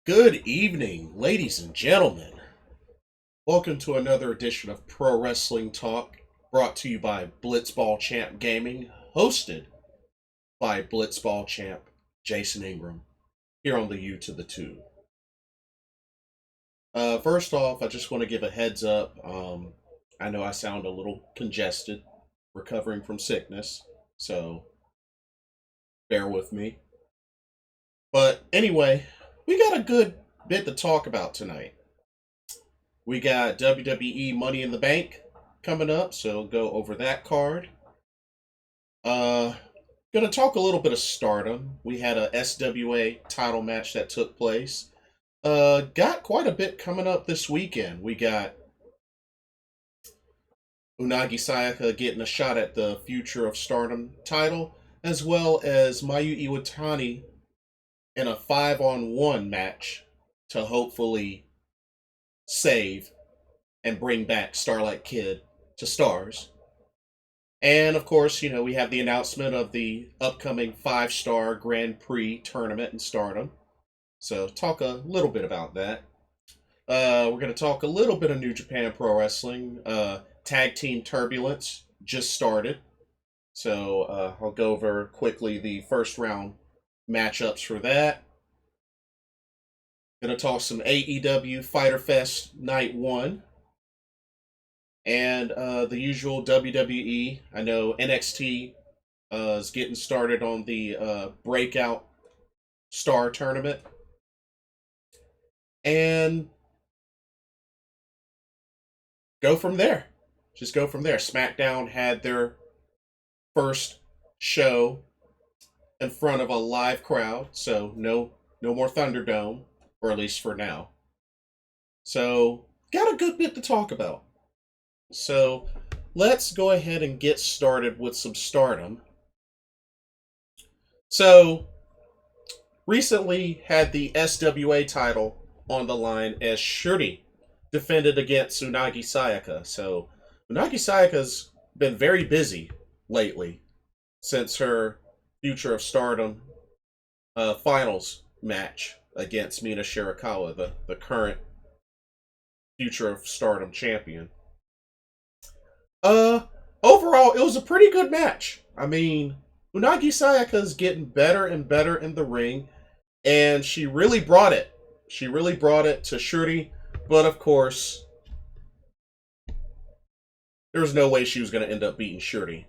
Good evening, ladies and gentlemen. Welcome to another edition of Pro Wrestling Talk, brought to you by Blitzball Champ Gaming, hosted by Blitzball Champ Jason Ingram, here on the U to the 2. First off, I just want to give a heads up. I know I sound a little congested, recovering from sickness, so bear with me. But anyway, we got a good bit to talk about tonight. We got WWE Money in the Bank coming up, so go over that card. Uh, gonna talk a little bit of Stardom. We had a SWA title match that took place. Got quite a bit coming up this weekend. We got Unagi Sayaka getting a shot at the Future of Stardom title, as well as Mayu Iwatani in a 5-on-1 match to hopefully save and bring back Starlight Kid to Stars. And of course, we have the announcement of the upcoming 5-star Grand Prix tournament in Stardom. So talk a little bit about that. We're going to talk a little bit of New Japan Pro Wrestling. Tag Team Turbulence just started. So I'll go over quickly the first round matchups for that. Gonna talk some AEW Fyter Fest Night 1. And the usual WWE. I know NXT is getting started on the Breakout Star Tournament. And go from there. Just go from there. SmackDown had their first show in front of a live crowd, so no more Thunderdome, or at least for now. So, got a good bit to talk about. So, let's go ahead and get started with some Stardom. So, recently had the SWA title on the line as Shuri defended against Unagi Sayaka. So, Unagi Sayaka's been very busy lately since her Future of Stardom finals match against Mina Shirakawa, the current Future of Stardom champion. Overall, it was a pretty good match. I mean, Unagi Sayaka's getting better and better in the ring, and she really brought it. She really brought it to Shuri, but of course, there was no way she was going to end up beating Shuri.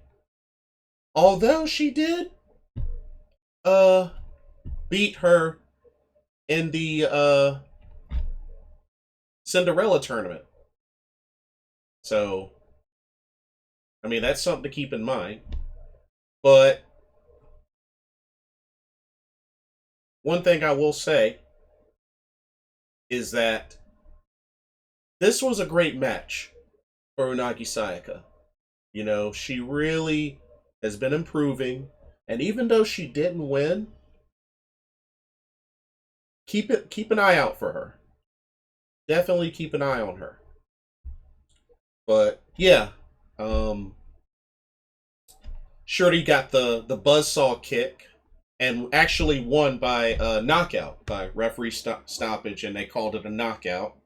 Although she did beat her in the Cinderella tournament. So, I mean, that's something to keep in mind. But one thing I will say is that this was a great match for Unagi Sayaka. She really has been improving, and even though she didn't win, keep an eye out for her. Definitely keep an eye on her. But yeah, Shuri got the buzzsaw kick and actually won by knockout, by referee stoppage, and they called it a knockout.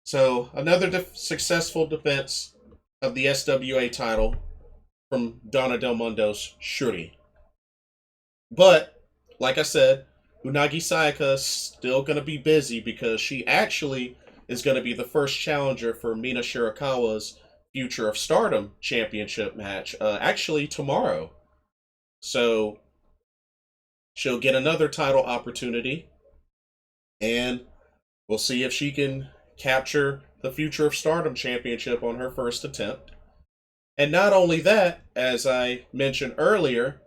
So another successful defense of the SWA title from Donna Del Mondo's Shuri. But, like I said, Unagi Sayaka is still going to be busy because she actually is going to be the first challenger for Mina Shirakawa's Future of Stardom championship match, actually tomorrow. So, she'll get another title opportunity, and we'll see if she can capture the Future of Stardom championship on her first attempt. And not only that, as I mentioned earlier,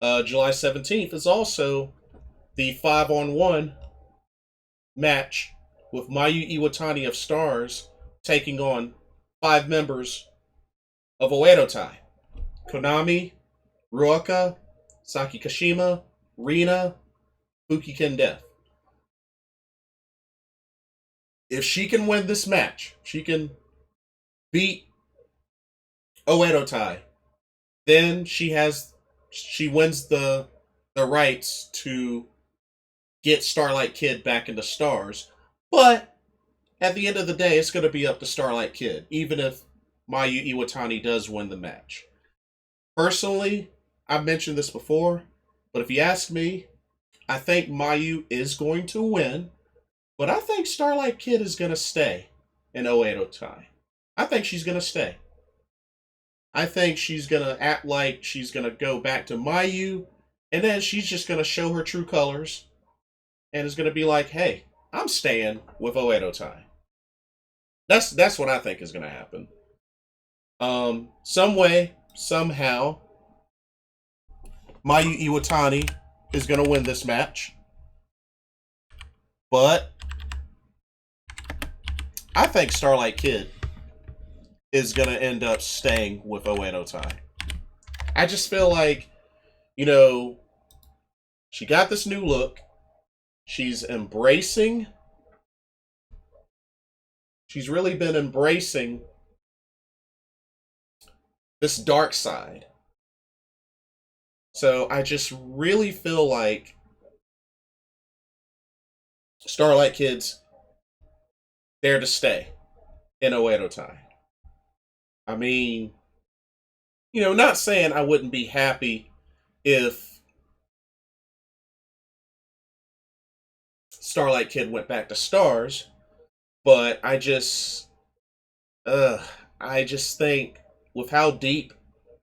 July 17th is also the 5-on-1 match with Mayu Iwatani of Stars taking on 5 members of Oedo Tai. Konami, Ruaka, Saki Kashima, Rina, Fukiken Death. If she can win this match, she can beat Oedo Tai, then she wins the rights to get Starlight Kid back into Stars. But at the end of the day, it's going to be up to Starlight Kid, even if Mayu Iwatani does win the match. Personally, I've mentioned this before, but if you ask me, I think Mayu is going to win, but I think Starlight Kid is going to stay in Oedo Tai. I think she's going to stay. I think she's going to act like she's going to go back to Mayu, and then she's just going to show her true colors, and is going to be like, hey, I'm staying with Oedo Tai. That's what I think is going to happen. Some way, somehow, Mayu Iwatani is going to win this match. But I think Starlight Kid is going to end up staying with Oedo Tai. I just feel like, you know, she got this new look. She's embracing. She's really been embracing this dark side. So I just really feel like Starlight Kid's there to stay in Oedo Tai. I mean, you know, not saying I wouldn't be happy if Starlight Kid went back to Stars, but I just think with how deep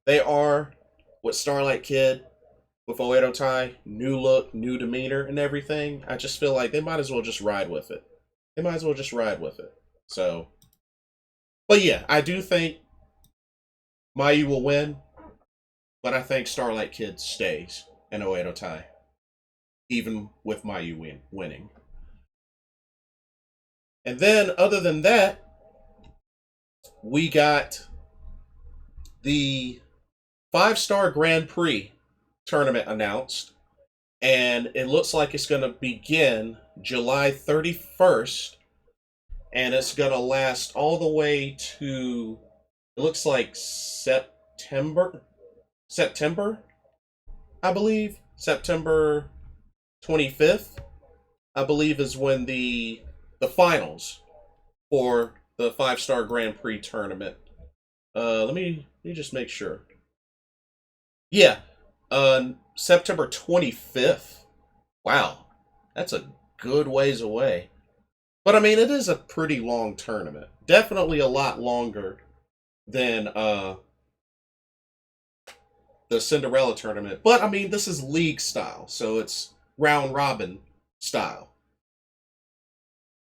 they are with Starlight Kid, with Oedo Tai, new look, new demeanor, and everything, I just feel like they might as well just ride with it. So, but yeah, I do think Mayu will win, but I think Starlight Kid stays in Oedo Tai, even with Mayu winning. And then, other than that, we got the 5-Star Grand Prix tournament announced, and it looks like it's going to begin July 31st, and it's going to last all the way to, it looks like September, I believe. September 25th, I believe, is when the finals for the 5-Star Grand Prix tournament. Let me just make sure. Yeah, September 25th. Wow, that's a good ways away. But I mean, it is a pretty long tournament. Definitely a lot longer than the Cinderella tournament. But I mean, this is league style, so it's round robin style.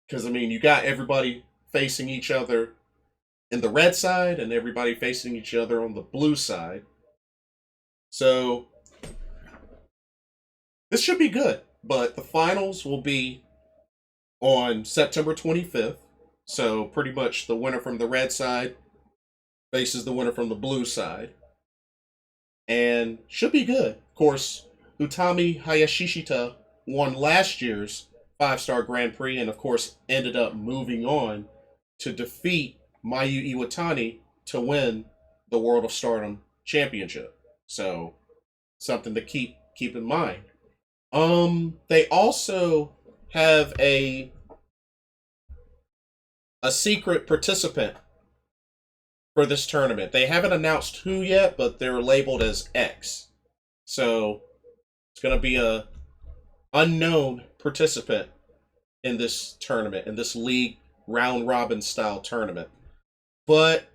Because I mean, you got everybody facing each other in the red side and everybody facing each other on the blue side. So this should be good, but the finals will be on September 25th. So pretty much the winner from the red side faces the winner from the blue side. And should be good. Of course, Utami Hayashishita won last year's 5-Star Grand Prix and of course ended up moving on to defeat Mayu Iwatani to win the World of Stardom Championship. So something to keep in mind. They also have a secret participant for this tournament. They haven't announced who yet, but they're labeled as X. So it's going to be a unknown participant in this tournament, in this league round robin style tournament. But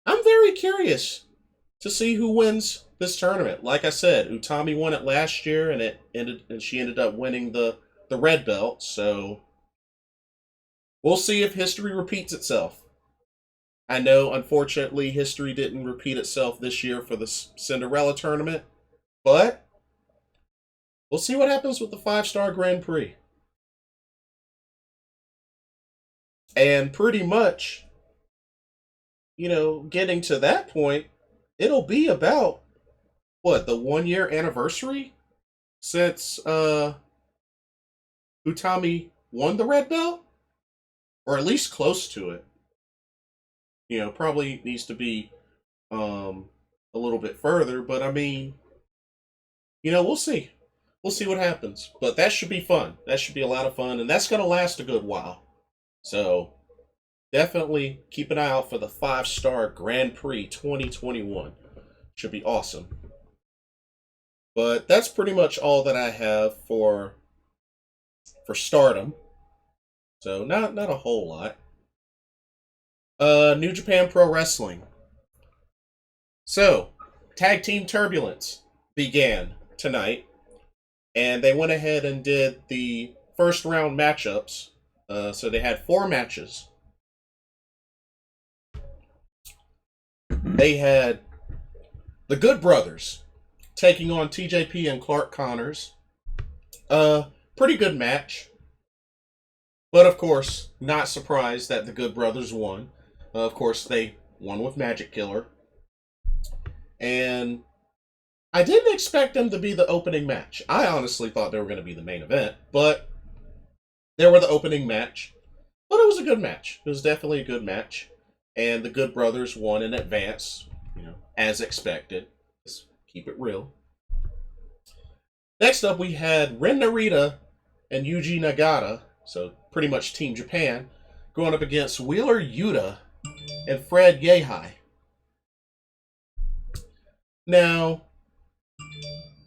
I'm very curious to see who wins this tournament. Like I said, Utami won it last year, and she ended up winning the red belt. So we'll see if history repeats itself. I know, unfortunately, history didn't repeat itself this year for the Cinderella tournament, but we'll see what happens with the 5-Star Grand Prix. And pretty much, you know, getting to that point, it'll be about, what, the 1-year anniversary since Utami won the red belt? Or at least close to it. You know, probably needs to be a little bit further, but I mean, you know, we'll see. we'll see what happens. But that should be fun. That should be a lot of fun, and that's going to last a good while. So definitely keep an eye out for the 5-star Grand Prix 2021. Should be awesome. But that's pretty much all that I have for Stardom. So not a whole lot. New Japan Pro Wrestling. So, Tag Team Turbulence began tonight, and they went ahead and did the first round matchups. So they had 4 matches. They had the Good Brothers taking on TJP and Clark Connors. Pretty good match. But of course, not surprised that the Good Brothers won. Of course, they won with Magic Killer. And I didn't expect them to be the opening match. I honestly thought they were going to be the main event, but they were the opening match. But it was a good match. It was definitely a good match. And the Good Brothers won in advance, as expected. Let's keep it real. Next up, we had Ren Narita and Yuji Nagata, so pretty much Team Japan, going up against Wheeler Yuta and Fred Yehi. Now,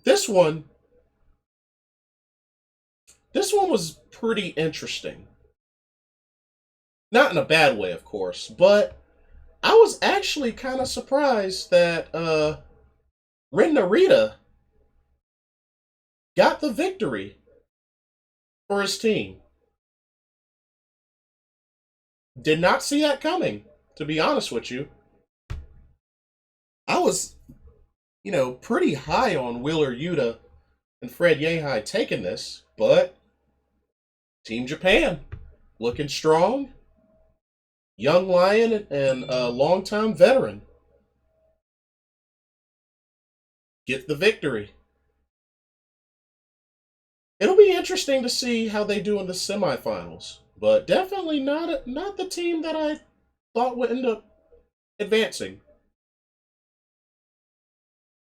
this one was pretty interesting. Not in a bad way, of course, but I was actually kind of surprised that Ren Narita got the victory for his team. Did not see that coming, to be honest with you. I was, pretty high on Wheeler Yuta and Fred Yehi taking this, but Team Japan looking strong. Young lion and a longtime veteran get the victory. It'll be interesting to see how they do in the semifinals, but definitely not the team that I thought would end up advancing.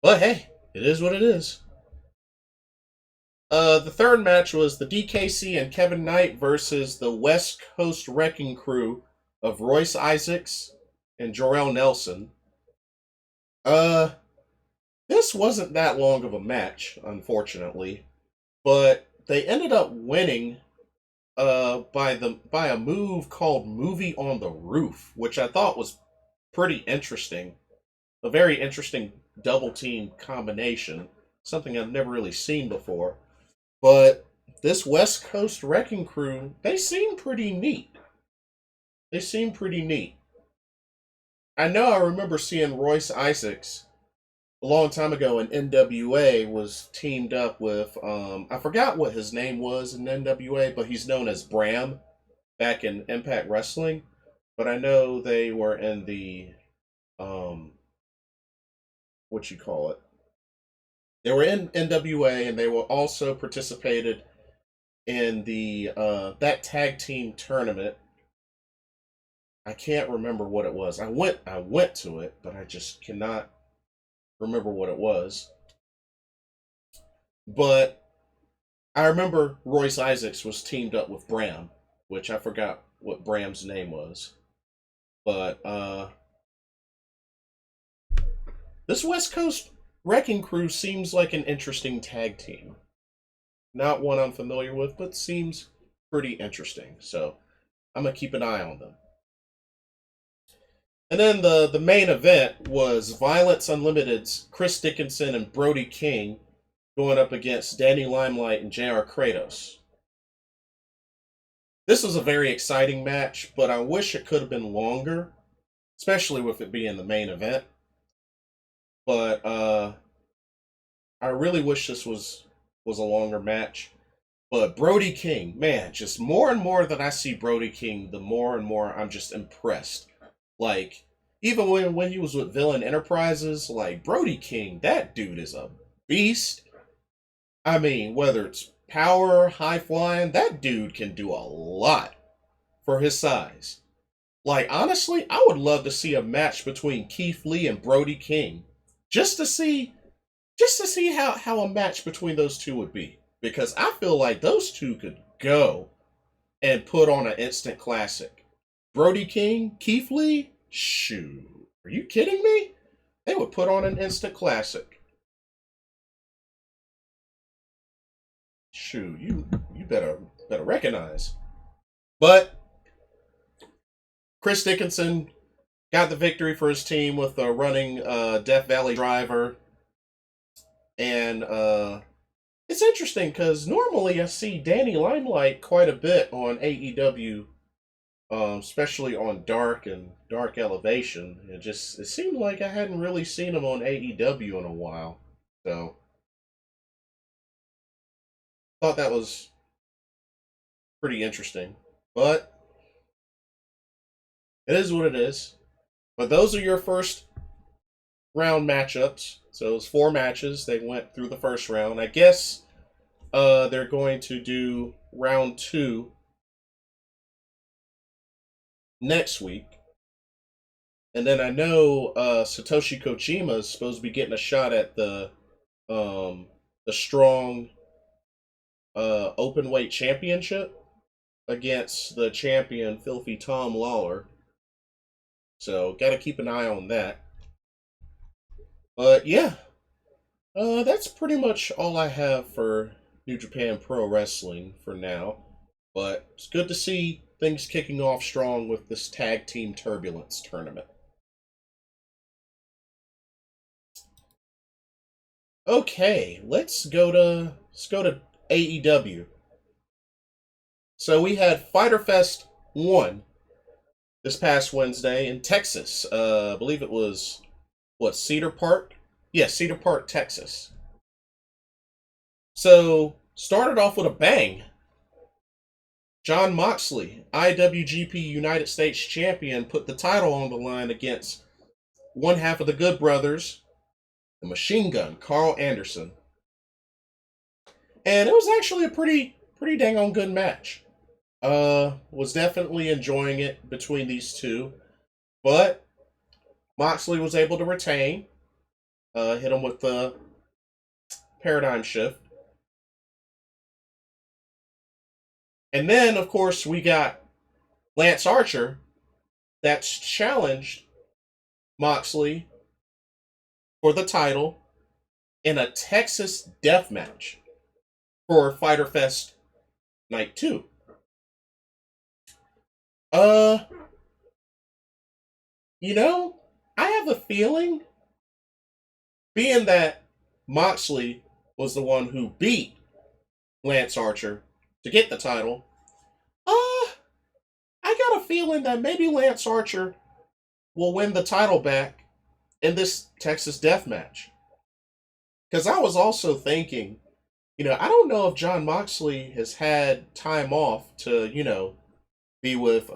But hey, it is what it is. The third match was the DKC and Kevin Knight versus the West Coast Wrecking Crew of Royce Isaacs and Jorel Nelson. This wasn't that long of a match, unfortunately, but they ended up winning by a move called Movie on the Roof, which I thought was pretty interesting. A very interesting double team combination, something I've never really seen before. But this West Coast Wrecking Crew, they seem pretty neat. I know I remember seeing Royce Isaacs a long time ago in NWA was teamed up with, I forgot what his name was in NWA, but he's known as Bram back in Impact Wrestling. But I know they were in the, They were in NWA, and they were also participated in the that tag team tournament. I can't remember what it was. I went to it, but I just cannot remember what it was. But I remember Royce Isaacs was teamed up with Bram, which I forgot what Bram's name was. But this West Coast Wrecking Crew seems like an interesting tag team. Not one I'm familiar with, but seems pretty interesting. So I'm going to keep an eye on them. And then the main event was Violence Unlimited's Chris Dickinson and Brody King going up against Danny Limelight and JR Kratos. This was a very exciting match, but I wish it could have been longer, especially with it being the main event. But I really wish this was a longer match. But Brody King, man, just more and more that I see Brody King, the more and more I'm just impressed. Like, even when he was with Villain Enterprises, like, Brody King, that dude is a beast. I mean, whether it's power, high flying, that dude can do a lot for his size. Like, honestly, I would love to see a match between Keith Lee and Brody King. Just to see how a match between those two would be. because I feel like those two could go and put on an instant classic. Brody King, Keith Lee, shoot, are you kidding me? They would put on an instant classic. Shoot, you better recognize. But Chris Dickinson got the victory for his team with a running Death Valley driver. And it's interesting because normally I see Danny Limelight quite a bit on AEW, especially on Dark and Dark Elevation. It seemed like I hadn't really seen him on AEW in a while. So thought that was pretty interesting. But it is what it is. But those are your first round matchups. So it was 4 matches. They went through the first round. I guess they're going to do round 2 next week. And then I know Satoshi Kojima is supposed to be getting a shot at the strong open weight championship against the champion Filthy Tom Lawler. So got to keep an eye on that. But yeah, that's pretty much all I have for New Japan Pro Wrestling for now. But it's good to see things kicking off strong with this Tag Team Turbulence tournament. Okay, let's go to AEW. So we had Fyter Fest 1 this past Wednesday in Texas. I believe it was, Cedar Park? Yeah, Cedar Park, Texas. So, started off with a bang. Jon Moxley, IWGP United States Champion, put the title on the line against one half of the Good Brothers, the Machine Gun, Carl Anderson. And it was actually a pretty dang on good match. Was definitely enjoying it between these two. But Moxley was able to retain. Hit him with the paradigm shift. And then, of course, we got Lance Archer that's challenged Moxley for the title in a Texas death match for Fyter Fest Night 2. I have a feeling, being that Moxley was the one who beat Lance Archer to get the title, I got a feeling that maybe Lance Archer will win the title back in this Texas death match. Because I was also thinking, I don't know if Jon Moxley has had time off to, be with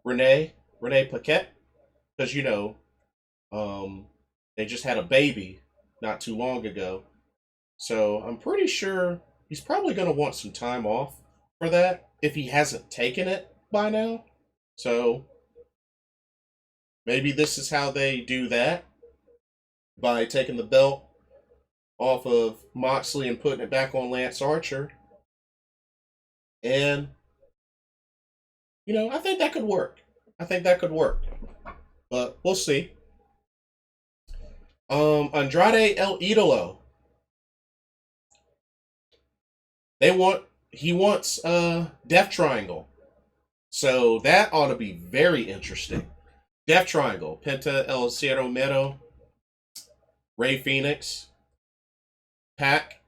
Renee Paquette. Because, they just had a baby not too long ago. So I'm pretty sure he's probably going to want some time off for that if he hasn't taken it by now. So maybe this is how they do that, by taking the belt off of Moxley and putting it back on Lance Archer. And, I think that could work. But we'll see. Andrade El Idolo. He wants Death Triangle. So that ought to be very interesting. Death Triangle. Penta El Cero Miedo, Rey Fenix, Pac.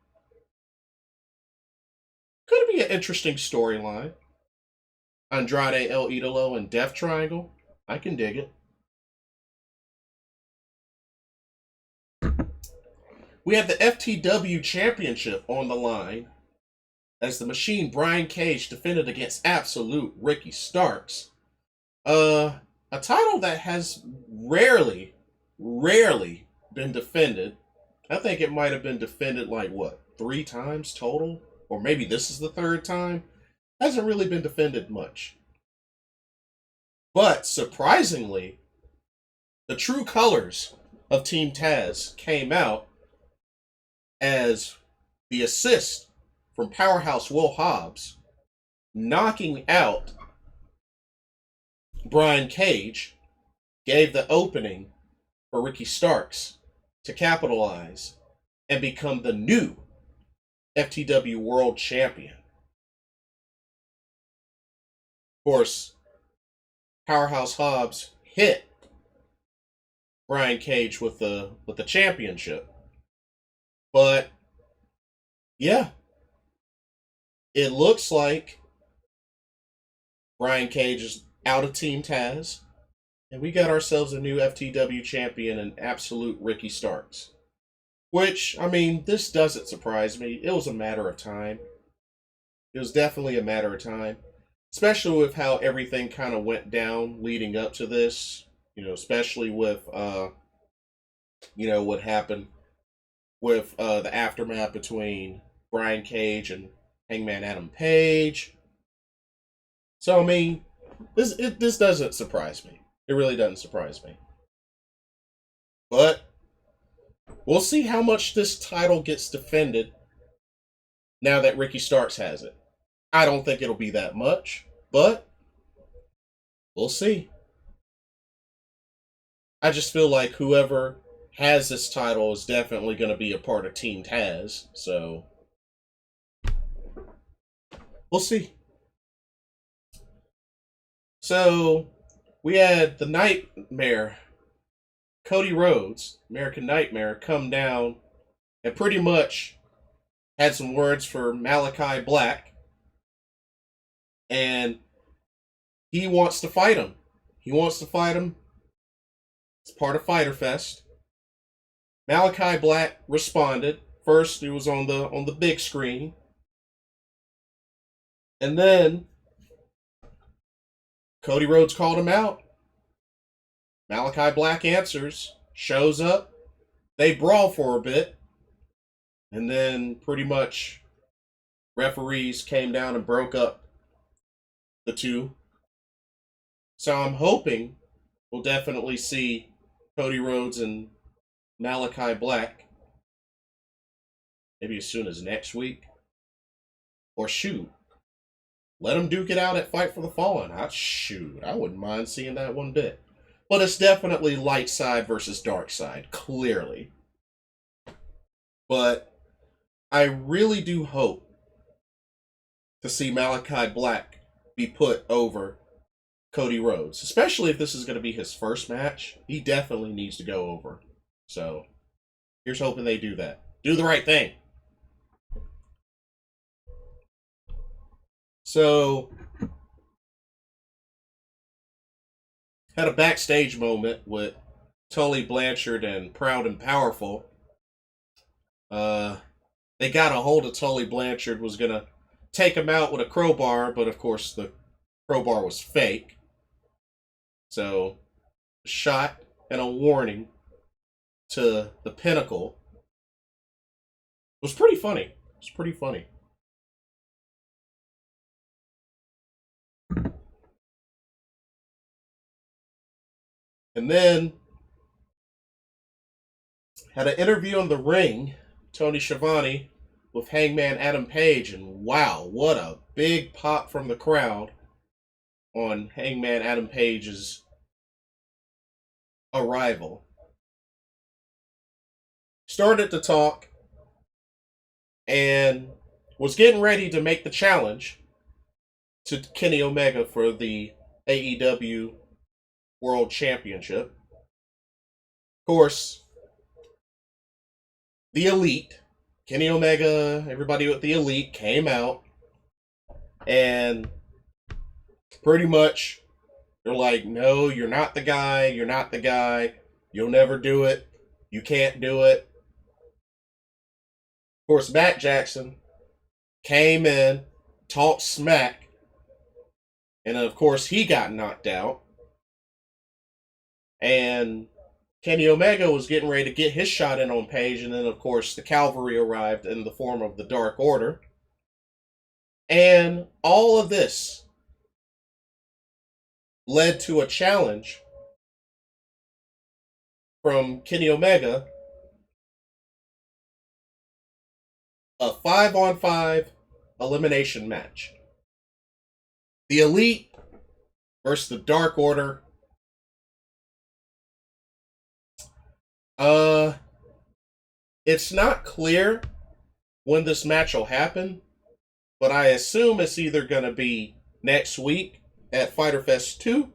Could be an interesting storyline. Andrade El Idolo and Death Triangle. I can dig it. We have the FTW Championship on the line as the Machine Brian Cage defended against Absolute Ricky Starks. A title that has rarely been defended. I think it might have been defended 3 times total? Or maybe this is the 3rd time. Hasn't really been defended much. But surprisingly, the true colors of Team Taz came out as the assist from Powerhouse Will Hobbs, knocking out Brian Cage, gave the opening for Ricky Starks to capitalize and become the new FTW World Champion. Of course, Powerhouse Hobbs hit Brian Cage with the championship. But yeah, it looks like Brian Cage is out of Team Taz, and we got ourselves a new FTW champion in absolute Ricky Starks. Which, I mean, this doesn't surprise me. It was a matter of time. It was definitely a matter of time. Especially with how everything kind of went down leading up to this. You know, especially with, what happened with the aftermath between Brian Cage and Hangman Adam Page. So, I mean, this doesn't surprise me. It really doesn't surprise me. But we'll see how much this title gets defended now that Ricky Starks has it. I don't think it'll be that much, but we'll see. I just feel like whoever has this title is definitely going to be a part of Team Taz, so we'll see. So, we had the Nightmare, Cody Rhodes, American Nightmare, come down and pretty much had some words for Malachi Black. And he wants to fight him. He wants to fight him. It's part of Fyter Fest. Malachi Black responded. First, it was on the big screen. And then Cody Rhodes called him out. Malachi Black answers, shows up. They brawl for a bit. And then pretty much referees came down and broke up the two. So I'm hoping we'll definitely see Cody Rhodes and Malachi Black maybe as soon as next week. Or shoot, let them duke it out at Fight for the Fallen. I wouldn't mind seeing that one bit. But it's definitely light side versus dark side, clearly. But I really do hope to see Malachi Black be put over Cody Rhodes. Especially if this is going to be his first match. He definitely needs to go over. So, here's hoping they do that. Do the right thing. So, had a backstage moment with Tully Blanchard and Proud and Powerful. They got a hold of Tully Blanchard, was going to take him out with a crowbar, but of course the crowbar was fake. So, a shot and a warning to the Pinnacle. It was pretty funny. It was pretty funny. And then had an interview on the ring, Tony Schiavone, with Hangman Adam Page, and wow, what a big pop from the crowd on Hangman Adam Page's arrival. Started to talk and was getting ready to make the challenge to Kenny Omega for the AEW World Championship. Of course, the Elite, Kenny Omega, everybody with the Elite came out and pretty much they're like, no, you're not the guy, you're not the guy, you'll never do it, you can't do it. Of course, Matt Jackson came in, talked smack, and of course he got knocked out. And Kenny Omega was getting ready to get his shot in on Page, and then of course the cavalry arrived in the form of the Dark Order. And all of this led to a challenge from Kenny Omega, a 5-on-5 elimination match. The Elite versus the Dark Order. It's not clear when this match will happen, but I assume it's either going to be next week at Fyter Fest 2,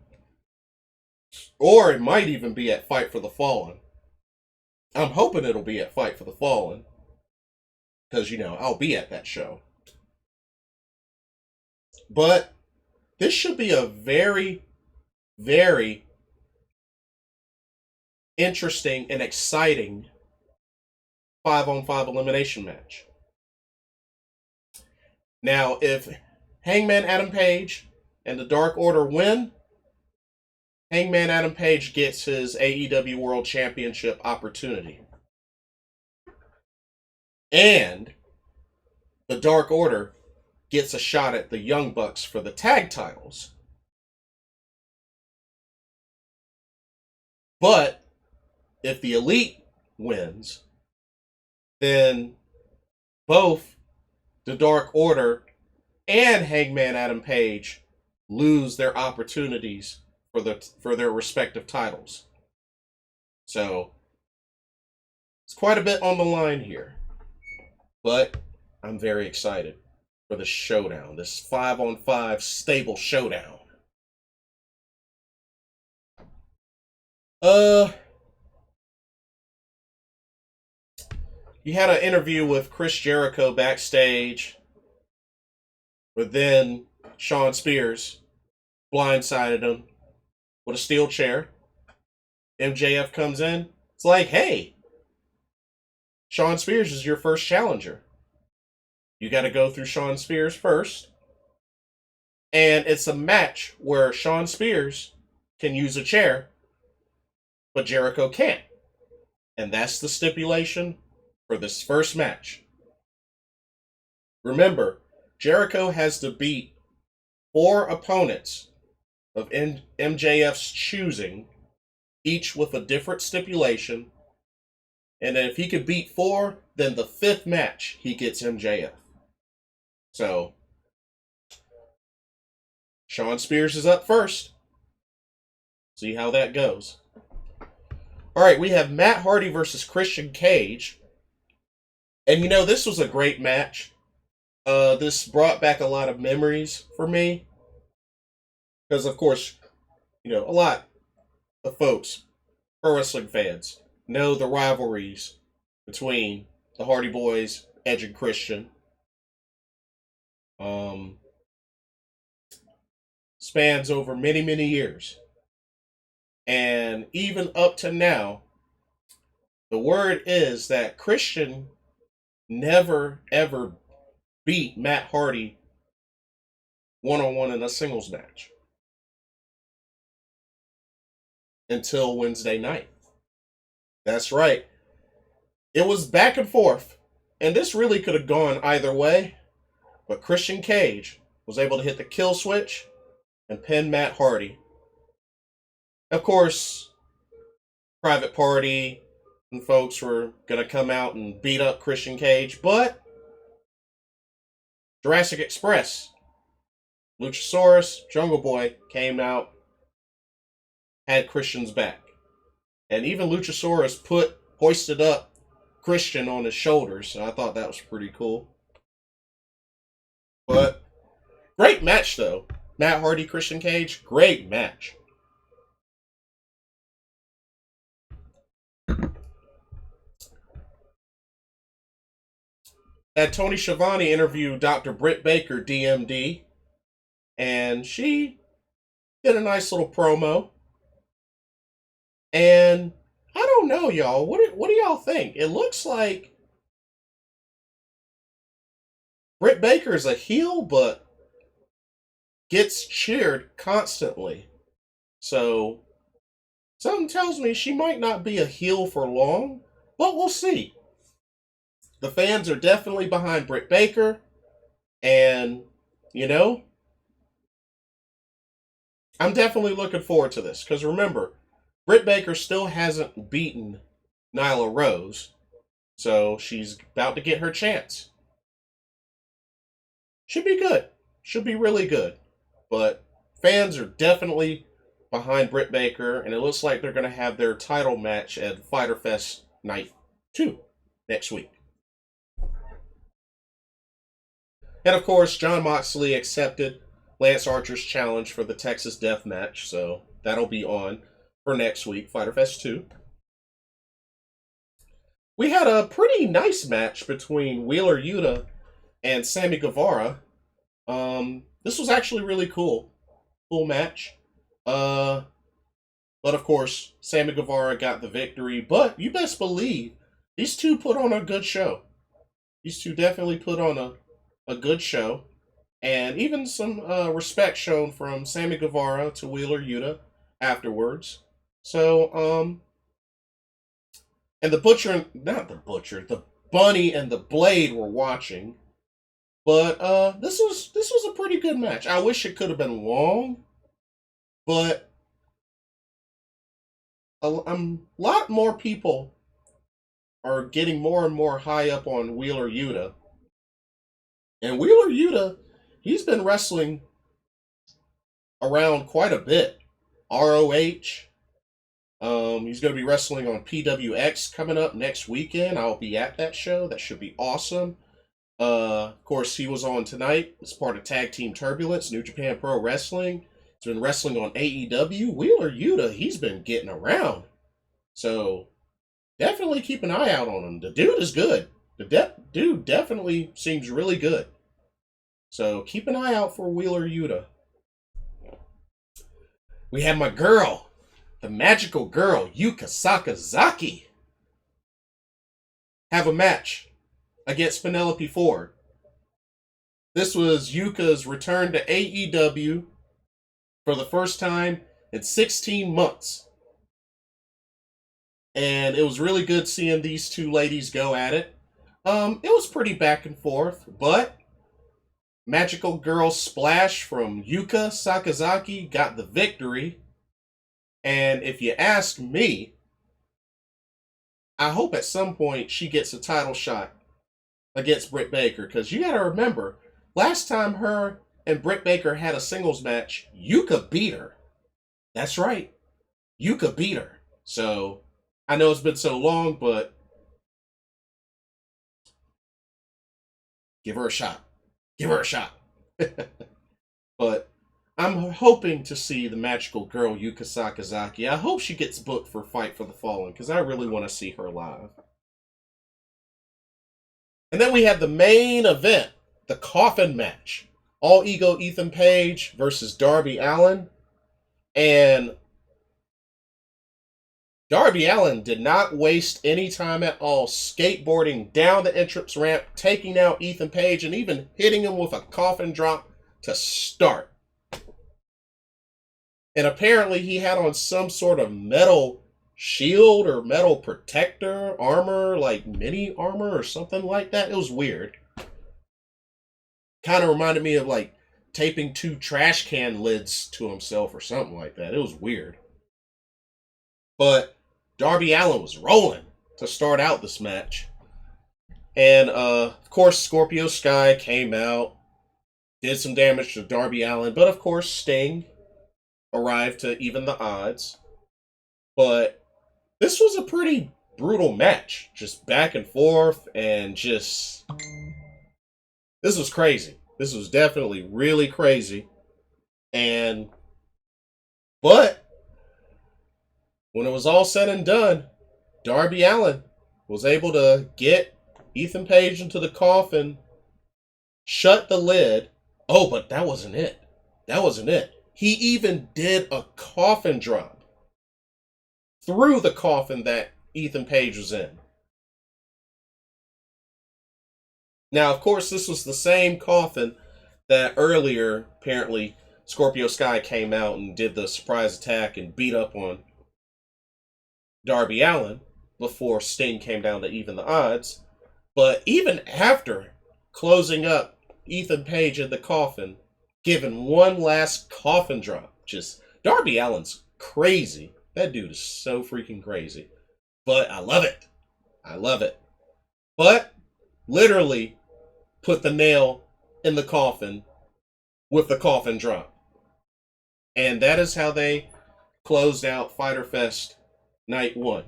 or it might even be at Fight for the Fallen. I'm hoping it'll be at Fight for the Fallen, because, I'll be at that show. But this should be a very, very interesting and exciting 5-on-5 elimination match. Now, if Hangman Adam Page and the Dark Order win, Hangman Adam Page gets his AEW World Championship opportunity. And the Dark Order gets a shot at the Young Bucks for the tag titles. But if the Elite wins, then both the Dark Order and Hangman Adam Page lose their opportunities for their respective titles. So it's quite a bit on the line here. But I'm very excited for the showdown, this 5-on-5 stable showdown. You had an interview with Chris Jericho backstage, but then Shawn Spears blindsided him with a steel chair. MJF comes in. It's like, hey, Shawn Spears is your first challenger. You got to go through Shawn Spears first. And it's a match where Shawn Spears can use a chair, but Jericho can't. And that's the stipulation for this first match. Remember, Jericho has to beat 4 opponents of MJF's choosing, each with a different stipulation. And if he could beat 4, then the 5th match, he gets MJF. So, Shawn Spears is up first. See how that goes. Alright, we have Matt Hardy versus Christian Cage. And this was a great match. This brought back a lot of memories for me. Because, of course, a lot of folks, pro wrestling fans, know the rivalries between the Hardy Boys, Edge and Christian. Spans over many, many years. And even up to now, the word is that Christian never, ever beat Matt Hardy one-on-one in a singles match. Until Wednesday night. That's right. It was back and forth. And this really could have gone either way. But Christian Cage was able to hit the kill switch and pin Matt Hardy. Of course, Private Party and folks were going to come out and beat up Christian Cage. But Jurassic Express, Luchasaurus, Jungle Boy came out, had Christian's back. And even Luchasaurus hoisted up Christian on his shoulders. And I thought that was pretty cool. But great match, though. Matt Hardy, Christian Cage, great match. Had Tony Schiavone interview Dr. Britt Baker, DMD. And she did a nice little promo. And I don't know, y'all. What do y'all think? It looks like Britt Baker is a heel, but gets cheered constantly. So, something tells me she might not be a heel for long, but we'll see. The fans are definitely behind Britt Baker, and, I'm definitely looking forward to this, because remember, Britt Baker still hasn't beaten Nyla Rose, so she's about to get her chance. should be good. Should be really good. But fans are definitely behind Britt Baker, and it looks like they're going to have their title match at Fyter Fest Night 2 next week. And of course, Jon Moxley accepted Lance Archer's challenge for the Texas Death Match, so that'll be on for next week, Fyter Fest 2. We had a pretty nice match between Wheeler Yuta and Sammy Guevara. This was actually really cool. Cool match. But of course, Sammy Guevara got the victory. But you best believe these two put on a good show. These two definitely put on a good show. And even some respect shown from Sammy Guevara to Wheeler Yuta afterwards. So, and the Bunny and the Blade were watching. But this was a pretty good match. I wish it could have been long, but a lot more people are getting more and more high up on Wheeler Yuta. And Wheeler Yuta, he's been wrestling around quite a bit. ROH. He's going to be wrestling on PWX coming up next weekend. I'll be at that show. That should be awesome. Of course, he was on tonight as part of Tag Team Turbulence, New Japan Pro Wrestling. He's been wrestling on AEW. Wheeler Yuta, he's been getting around. So, definitely keep an eye out on him. The dude is good. The dude definitely seems really good. So, keep an eye out for Wheeler Yuta. We have my girl, the magical girl, Yuka Sakazaki, have a match against Penelope Ford. This was Yuka's return to AEW for the first time in 16 months. And it was really good seeing these two ladies go at it. It was pretty back and forth, but Magical Girl Splash from Yuka Sakazaki got the victory. And if you ask me, I hope at some point she gets a title shot against Britt Baker, because you got to remember, last time her and Britt Baker had a singles match, Yuka beat her. That's right. Yuka beat her. So, I know it's been so long, but give her a shot. Give her a shot. But I'm hoping to see the magical girl Yuka Sakazaki. I hope she gets booked for Fight for the Fallen, because I really want to see her live. And then we had the main event, the coffin match. All Ego Ethan Page versus Darby Allin. And Darby Allin did not waste any time at all skateboarding down the entrance ramp, taking out Ethan Page, and even hitting him with a coffin drop to start. And apparently he had on some sort of metal shield or metal protector, armor, like mini armor or something like that. It was weird. Kind of reminded me of like taping 2 trash can lids to himself or something like that. It was weird. But Darby Allin was rolling to start out this match. And of course Scorpio Sky came out, did some damage to Darby Allin, but of course Sting arrived to even the odds. But this was a pretty brutal match. Just back and forth and just... This was crazy. This was definitely really crazy. But when it was all said and done, Darby Allin was able to get Ethan Page into the coffin, shut the lid. Oh, but that wasn't it. That wasn't it. He even did a coffin drop through the coffin that Ethan Page was in. Now, of course, this was the same coffin that earlier, apparently, Scorpio Sky came out and did the surprise attack and beat up on Darby Allin before Sting came down to even the odds. But even after closing up Ethan Page in the coffin, giving one last coffin drop, just Darby Allin's crazy. That dude is so freaking crazy. But I love it. I love it. But literally put the nail in the coffin with the coffin drop. And that is how they closed out Fyter Fest Night 1.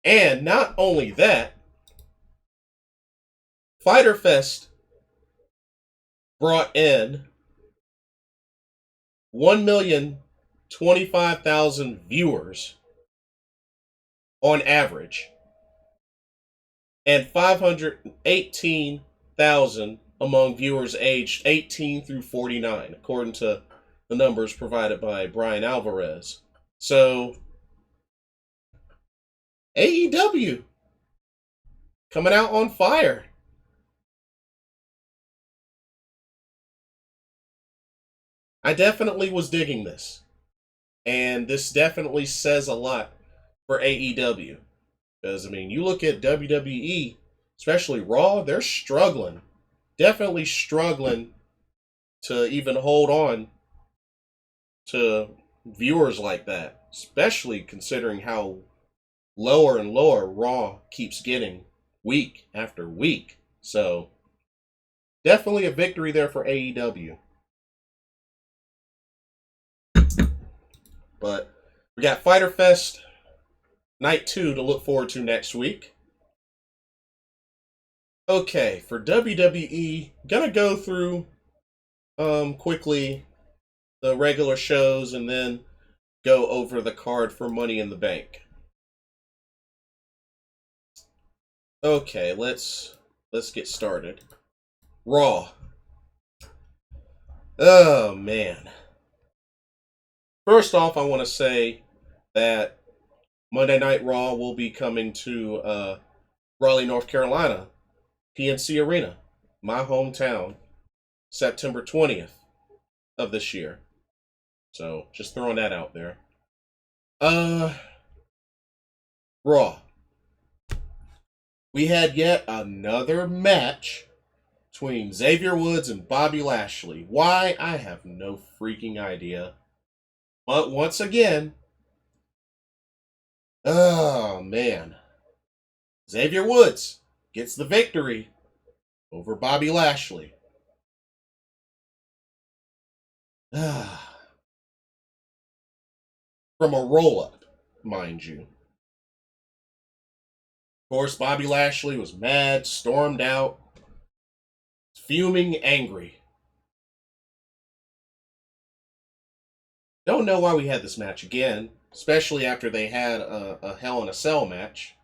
And not only that, Fyter Fest brought in 1,025,000 viewers on average, and 518,000 among viewers aged 18 through 49, according to the numbers provided by Brian Alvarez. So, AEW coming out on fire. I definitely was digging this. And this definitely says a lot for AEW. Because, I mean, you look at WWE, especially Raw, they're struggling. Definitely struggling to even hold on to viewers like that. Especially considering how lower and lower Raw keeps getting week after week. So, definitely a victory there for AEW. But we got Fyter Fest Night 2 to look forward to next week. Okay, for WWE, gonna go through quickly the regular shows and then go over the card for Money in the Bank. Okay, let's get started. Raw. Oh man. First off, I want to say that Monday Night Raw will be coming to Raleigh, North Carolina, PNC Arena, my hometown, September 20th of this year. So, just throwing that out there. Raw. We had yet another match between Xavier Woods and Bobby Lashley. Why? I have no freaking idea. But once again, oh man, Xavier Woods gets the victory over Bobby Lashley. From a roll-up, mind you. Of course, Bobby Lashley was mad, stormed out, fuming, angry. Don't know why we had this match again, especially after they had a Hell in a Cell match.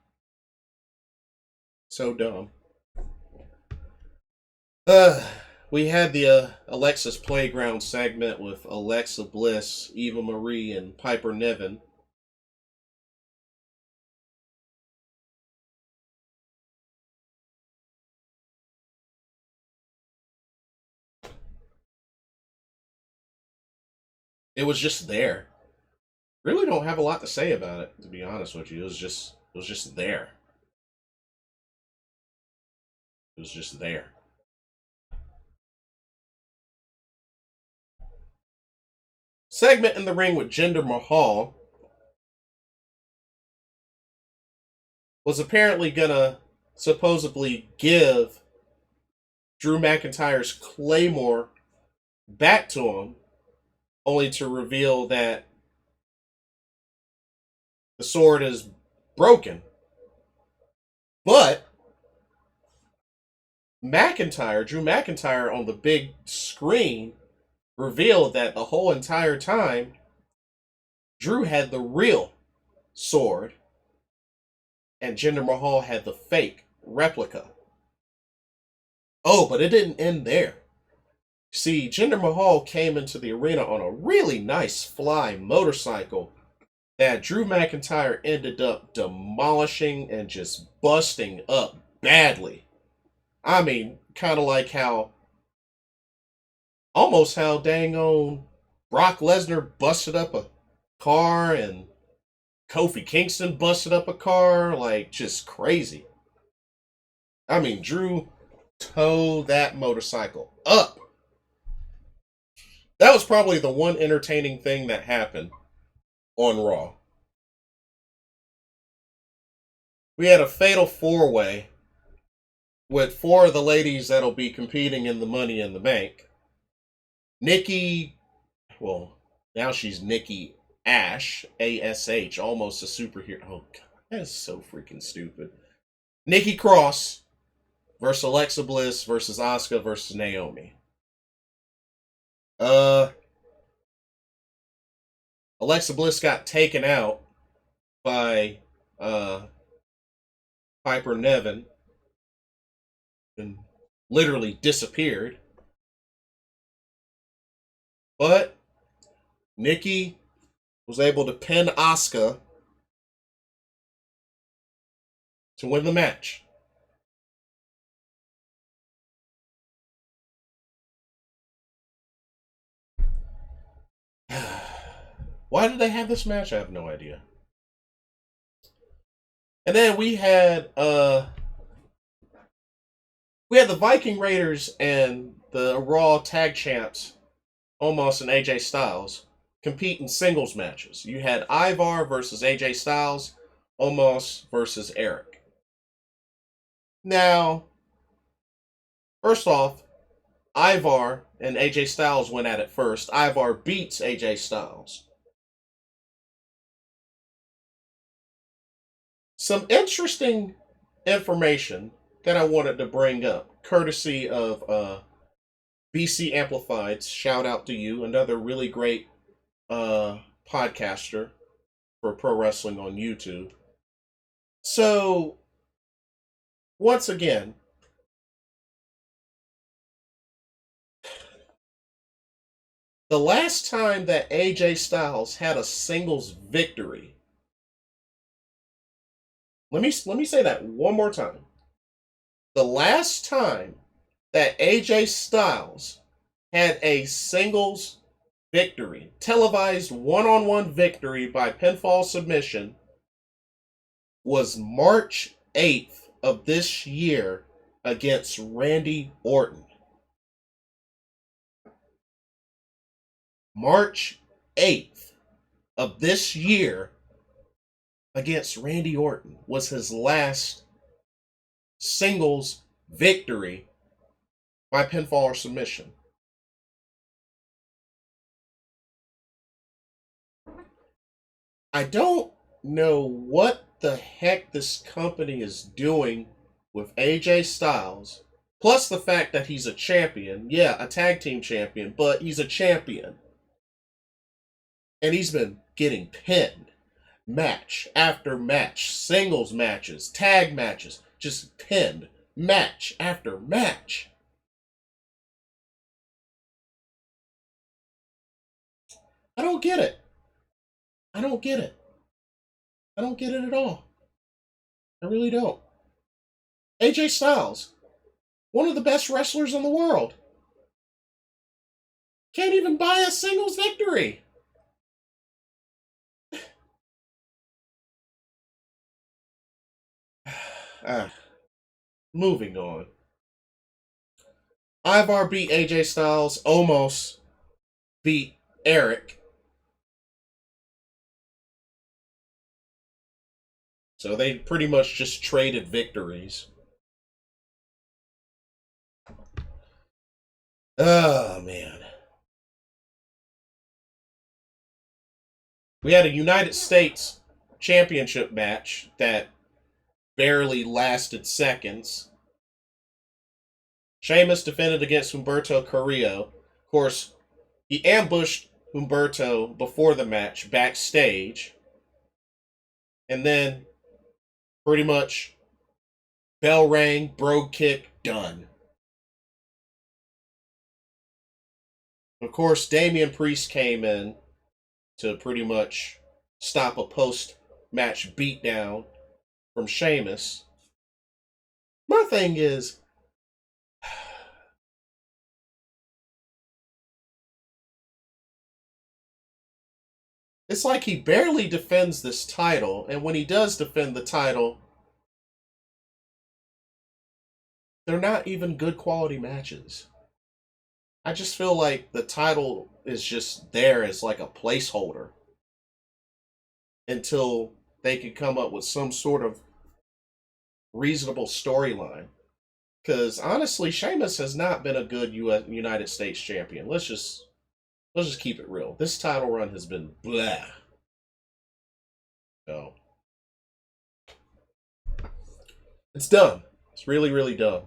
So dumb. We had the Alexa's Playground segment with Alexa Bliss, Eva Marie, and Piper Niven. It was just there. Really don't have a lot to say about it, to be honest with you. It was just there. It was just there. Segment in the ring with Jinder Mahal was apparently gonna supposedly give Drew McIntyre's Claymore back to him, only to reveal that the sword is broken. But Drew McIntyre on the big screen revealed that the whole entire time Drew had the real sword and Jinder Mahal had the fake replica. Oh, but it didn't end there. See, Jinder Mahal came into the arena on a really nice fly motorcycle that Drew McIntyre ended up demolishing and just busting up badly. I mean, kind of like almost how dang on Brock Lesnar busted up a car and Kofi Kingston busted up a car, like just crazy. I mean, Drew towed that motorcycle up. That was probably the one entertaining thing that happened on Raw. We had a fatal four-way with 4 of the ladies that'll be competing in the Money in the Bank. Nikki, well, now she's Nikki Ash, ASH, almost a superhero. Oh, God, that is so freaking stupid. Nikki Cross versus Alexa Bliss versus Asuka versus Naomi. Alexa Bliss got taken out by Piper Niven and literally disappeared. But Nikki was able to pin Asuka to win the match. Why did they have this match? I have no idea. And then we had the Viking Raiders and the Raw Tag Champs, Omos and AJ Styles, compete in singles matches. You had Ivar versus AJ Styles, Omos versus Eric. Now, first off, Ivar and AJ Styles went at it first. Ivar beats AJ Styles. Some interesting information that I wanted to bring up, courtesy of BC Amplified. Shout out to you, another really great podcaster for pro wrestling on YouTube. So, once again, the last time that AJ Styles had a singles victory, let me say that one more time. The last time that AJ Styles had a singles victory, televised one-on-one victory by pinfall submission, was March 8th of this year against Randy Orton. March 8th of this year against Randy Orton was his last singles victory by pinfall or submission. I don't know what the heck this company is doing with AJ Styles, plus the fact that he's a champion. Yeah, a tag team champion, but he's a champion. And he's been getting pinned match after match, singles matches, tag matches, just pinned match after match. I don't get it. I don't get it. I don't get it at all. I really don't. AJ Styles, one of the best wrestlers in the world, can't even buy a singles victory. Moving on. Ivar beat AJ Styles, almost beat Eric. So they pretty much just traded victories. Oh, man. We had a United States Championship match that barely lasted seconds. Sheamus defended against Humberto Carrillo. Of course, he ambushed Humberto before the match backstage. And then, pretty much, bell rang, brogue kick, done. Of course, Damian Priest came in to pretty much stop a post-match beatdown from Sheamus. My thing is, it's like he barely defends this title, and when he does defend the title, they're not even good quality matches. I just feel like the title is just there as like a placeholder until they can come up with some sort of reasonable storyline. Because honestly, Sheamus has not been a good United States champion. Let's just keep it real. This title run has been blah. So it's done. It's really, really done.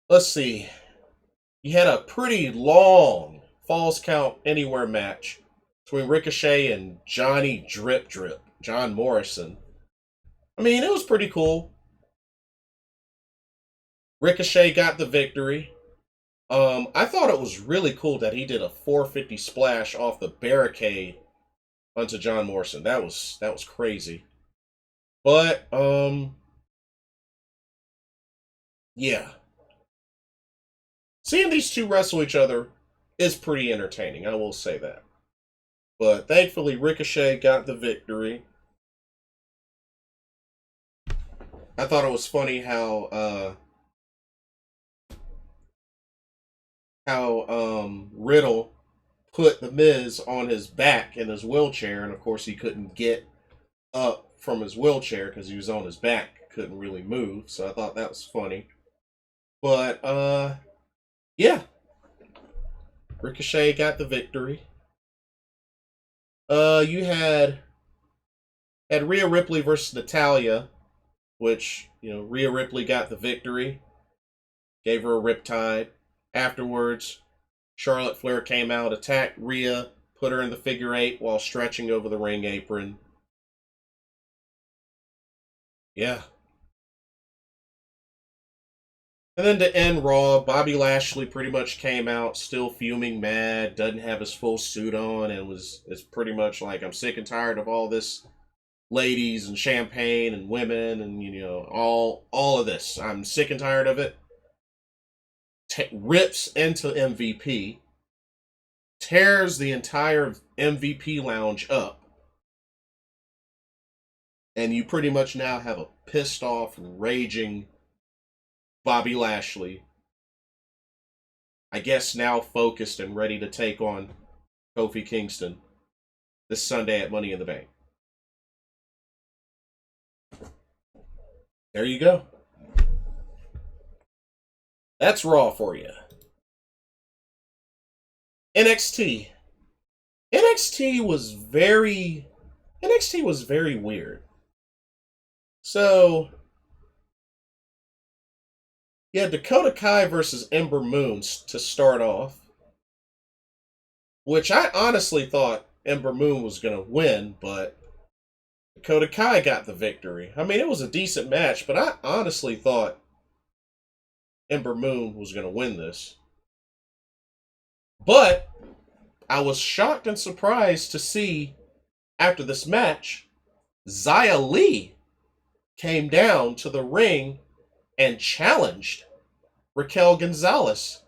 Let's see. You had a pretty long Falls Count Anywhere match between Ricochet and Johnny Drip Drip, John Morrison. I mean, it was pretty cool. Ricochet got the victory. I thought it was really cool that he did a 450 splash off the barricade onto John Morrison. That was crazy. But yeah. Seeing these two wrestle each other is pretty entertaining, I will say that. But thankfully Ricochet got the victory. I thought it was funny how Riddle put the Miz on his back in his wheelchair, and of course he couldn't get up from his wheelchair because he was on his back, couldn't really move. So I thought that was funny. But yeah, Ricochet got the victory. You had Rhea Ripley versus Natalya, which Rhea Ripley got the victory, gave her a riptide. Afterwards, Charlotte Flair came out, attacked Rhea, put her in the figure eight while stretching over the ring apron. Yeah. And then to end Raw, Bobby Lashley pretty much came out still fuming, mad, doesn't have his full suit on, and is pretty much like, I'm sick and tired of all this ladies and champagne and women and all of this. I'm sick and tired of it. Rips into MVP, tears the entire MVP lounge up, and you pretty much now have a pissed off, raging Bobby Lashley, I guess now focused and ready to take on Kofi Kingston this Sunday at Money in the Bank. There you go. That's Raw for you. NXT. NXT was very weird. So you had Dakota Kai versus Ember Moon to start off, which I honestly thought Ember Moon was going to win, but Dakota Kai got the victory. I mean, it was a decent match, but I honestly thought Ember Moon was going to win this. But I was shocked and surprised to see, after this match, Xia Li came down to the ring and challenged Raquel Gonzalez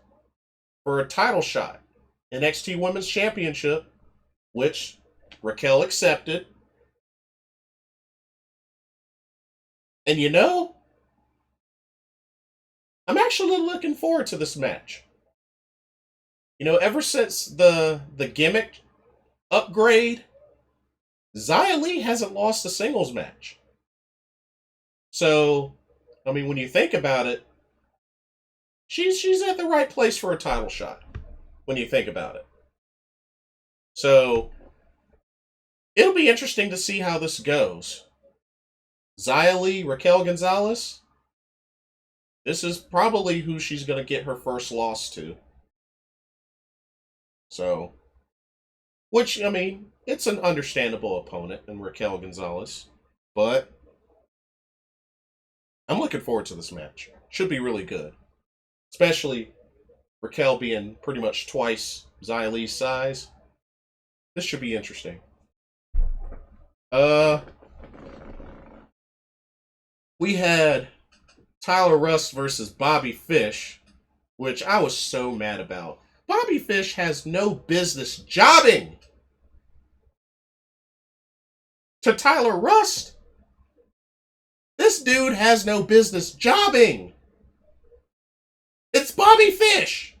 for a title shot, NXT Women's Championship, which Raquel accepted. And I'm actually looking forward to this match. Ever since the gimmick upgrade, Xia Li hasn't lost a singles match. So, I mean, when you think about it, she's at the right place for a title shot, when you think about it. So, it'll be interesting to see how this goes. Xia Li, Raquel Gonzalez, this is probably who she's going to get her first loss to. So, which, I mean, it's an understandable opponent in Raquel Gonzalez, but I'm looking forward to this match. Should be really good. Especially Raquel being pretty much twice Xia Li's size. This should be interesting. We had Tyler Rust versus Bobby Fish, which I was so mad about. Bobby Fish has no business jobbing to Tyler Rust. This dude has no business jobbing. It's Bobby Fish.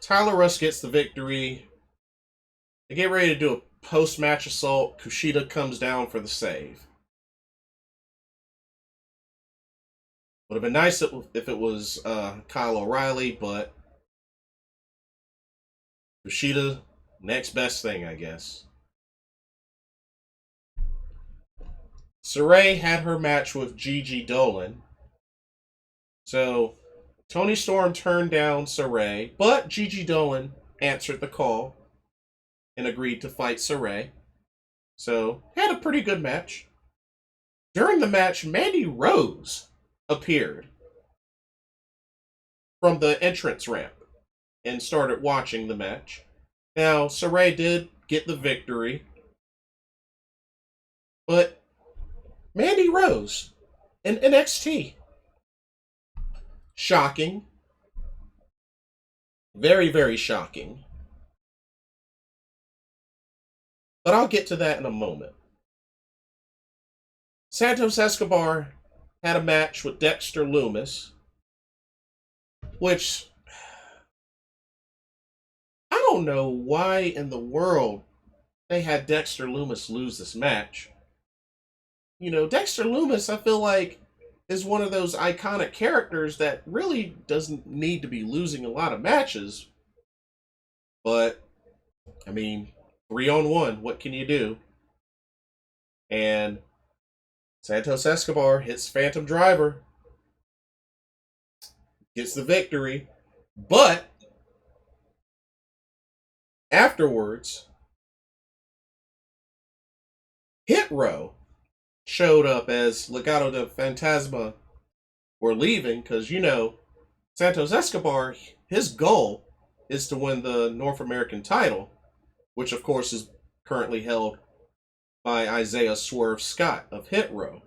Tyler Rust gets the victory. They get ready to do a post-match assault. Kushida comes down for the save. Would have been nice if it was Kyle O'Reilly, but Kushida, next best thing, I guess. Saray had her match with Gigi Dolan. So Toni Storm turned down Saray, but Gigi Dolan answered the call and agreed to fight Saray. So had a pretty good match. During the match, Mandy Rose appeared from the entrance ramp and started watching the match. Now, Saray did get the victory, but Mandy Rose in NXT. Shocking. Very, very shocking. But I'll get to that in a moment. Santos Escobar had a match with Dexter Lumis, which I don't know why in the world they had Dexter Lumis lose this match. You know, Dexter Lumis, I feel like, is one of those iconic characters that really doesn't need to be losing a lot of matches. But, I mean, 3-on-1, what can you do? And Santos Escobar hits Phantom Driver, gets the victory, but afterwards, Hit Row showed up as Legado del Fantasma were leaving because, you know, Santos Escobar, his goal is to win the North American title, which of course is currently held by Isaiah Swerve Scott of Hit Row.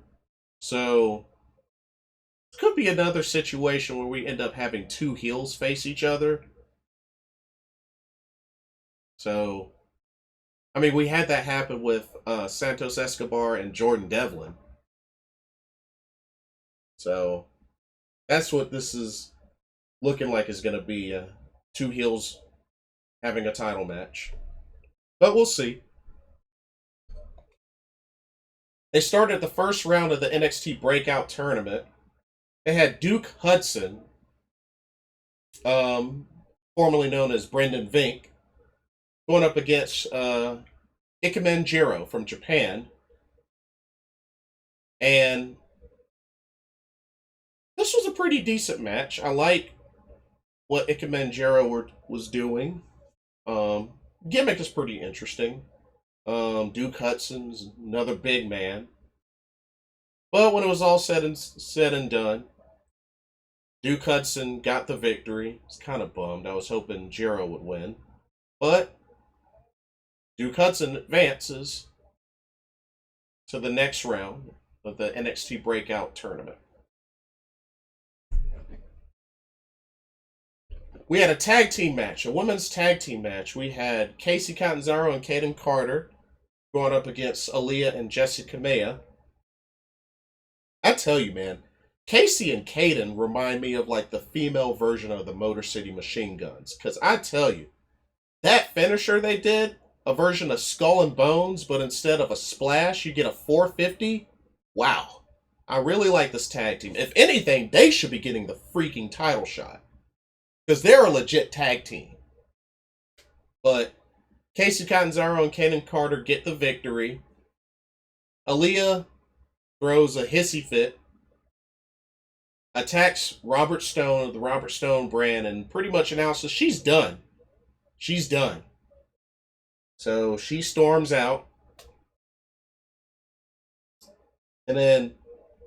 So it could be another situation where we end up having two heels face each other. So, I mean, we had that happen with Santos Escobar and Jordan Devlin. So, that's what this is looking like is going to be, two heels having a title match. But we'll see. They started the first round of the NXT Breakout Tournament. They had Duke Hudson, formerly known as Brendan Vink, going up against Ikemen Jiro from Japan. And this was a pretty decent match. I like what Ikemen Jiro was doing. Gimmick is pretty interesting. Duke Hudson's another big man. But when it was all said and done, Duke Hudson got the victory. I was kind of bummed. I was hoping Jiro would win. But Duke Hudson advances to the next round of the NXT Breakout Tournament. We had a tag team match, a women's tag team match. We had Casey Catanzaro and Kaden Carter going up against Aaliyah and Jessica Maya. I tell you, man, Casey and Kaden remind me of like the female version of the Motor City Machine Guns. Because I tell you, that finisher they did, a version of Skull and Bones, but instead of a splash, you get a 450. Wow. I really like this tag team. If anything, they should be getting the freaking title shot. Because they're a legit tag team. But Casey Catanzaro and Kaden Carter get the victory. Aaliyah throws a hissy fit, attacks Robert Stone of the Robert Stone brand, and pretty much announces she's done. She's done. So she storms out. And then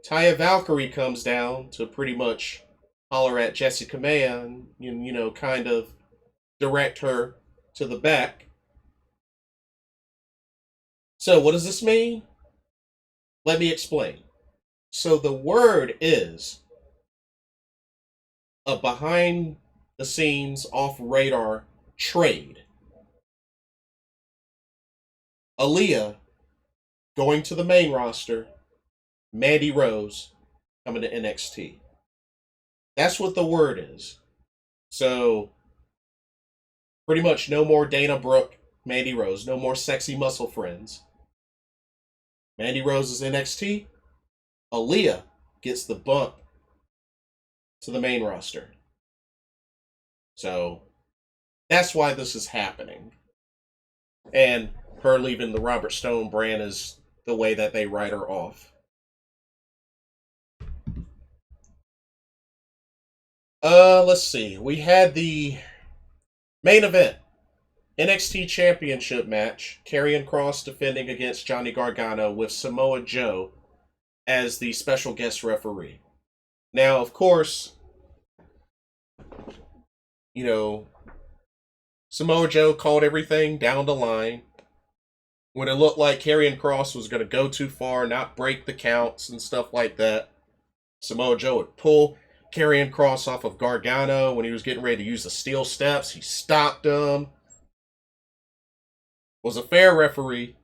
Taya Valkyrie comes down to pretty much holler at Jessica Maya and, you know, kind of direct her to the back. So what does this mean? Let me explain. So the word is a behind the scenes, off radar trade. Aaliyah going to the main roster, Mandy Rose coming to NXT. That's what the word is. So Pretty much no more Dana Brooke, Mandy Rose. No more sexy muscle friends. Mandy Rose is NXT. Aaliyah gets the bump to the main roster. So that's why this is happening. And her leaving the Robert Stone brand is the way that they write her off. Let's see. We had the main event. NXT Championship match. Karrion Kross defending against Johnny Gargano with Samoa Joe as the special guest referee. Now, of course, you know, Samoa Joe called everything down the line. When it looked like Karrion Kross was going to go too far, not break the counts and stuff like that, Samoa Joe would pull Karrion Kross off of Gargano when he was getting ready to use the steel steps. He stopped him. Was a fair referee.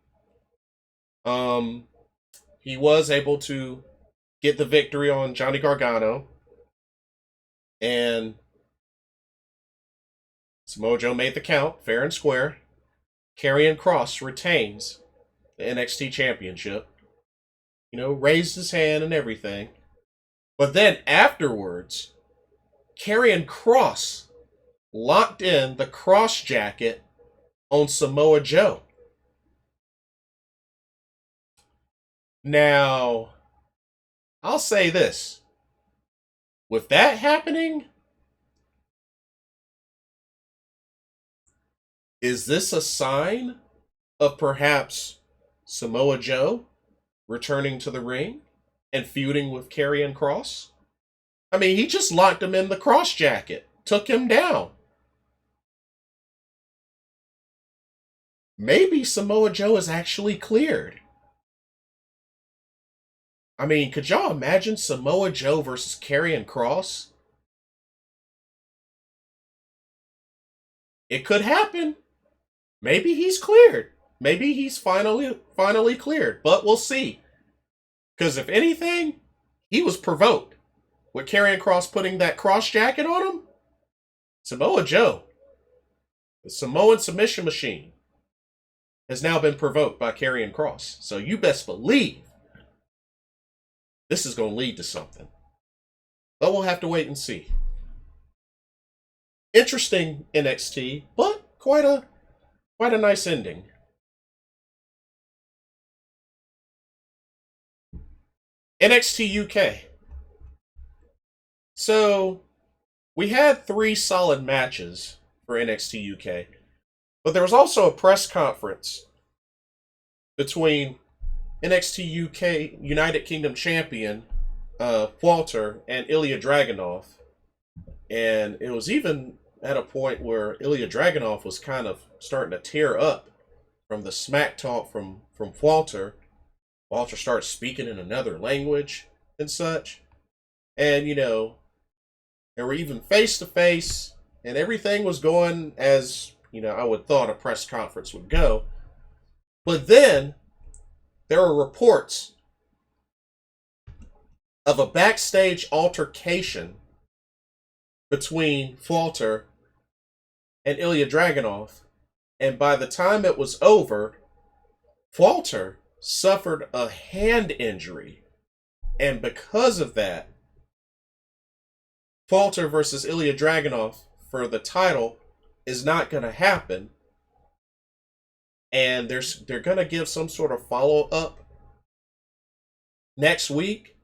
He was able to get the victory on Johnny Gargano. And Samoa Joe made the count, fair and square. Karrion Kross retains the NXT Championship. You know, raised his hand and everything. But then afterwards, Karrion Kross locked in the cross jacket on Samoa Joe. Now, I'll say this. With that happening, is this a sign of perhaps Samoa Joe returning to the ring and feuding with Karrion Kross? I mean, he just locked him in the cross jacket, took him down. Maybe Samoa Joe is actually cleared. I mean, could y'all imagine Samoa Joe versus Karrion Kross? It could happen. Maybe he's cleared. Maybe he's finally cleared. But we'll see. Because if anything, he was provoked. With Karrion Kross putting that cross jacket on him, Samoa Joe, the Samoan submission machine, has now been provoked by Karrion Kross. So you best believe this is going to lead to something. But we'll have to wait and see. Interesting NXT, but quite a nice ending. NXT UK. So, we had 3 solid matches for NXT UK, but there was also a press conference between NXT UK United Kingdom champion Walter and Ilya Dragunov, and it was even at a point where Ilya Dragunov was kind of starting to tear up from the smack talk from Walter. Walter starts speaking in another language and such, and you know, they were even face to face, and everything was going as you know I would thought a press conference would go, but then there were reports of a backstage altercation between Walter and Ilya Dragunov, and by the time it was over, Walter suffered a hand injury, and because of that, Walter versus Ilya Dragunov for the title is not going to happen, and they're going to give some sort of follow-up next week.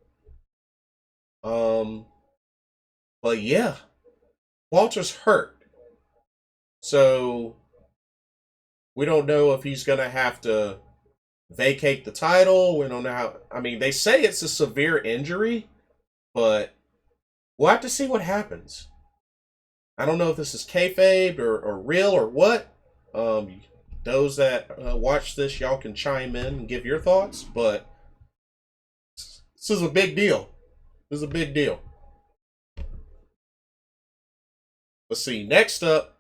But yeah, Walter's hurt. So we don't know if he's going to have to vacate the title. We don't know how. I mean, they say it's a severe injury, but we'll have to see what happens. I don't know if this is kayfabe or real or what. Those that watch this, y'all can chime in and give your thoughts, but this is a big deal. This is a big deal. Let's see. Next up,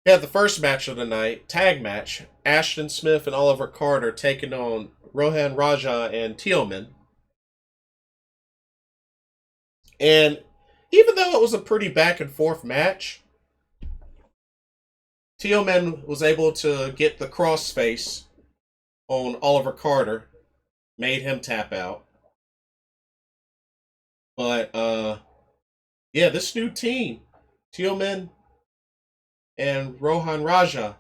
we have the first match of the night, tag match. Ashton Smith and Oliver Carter taking on Rohan Raja and Teoman. And even though it was a pretty back and forth match, Tealman was able to get the crossface on Oliver Carter, made him tap out. But yeah, this new team, Tealman and Rohan Raja,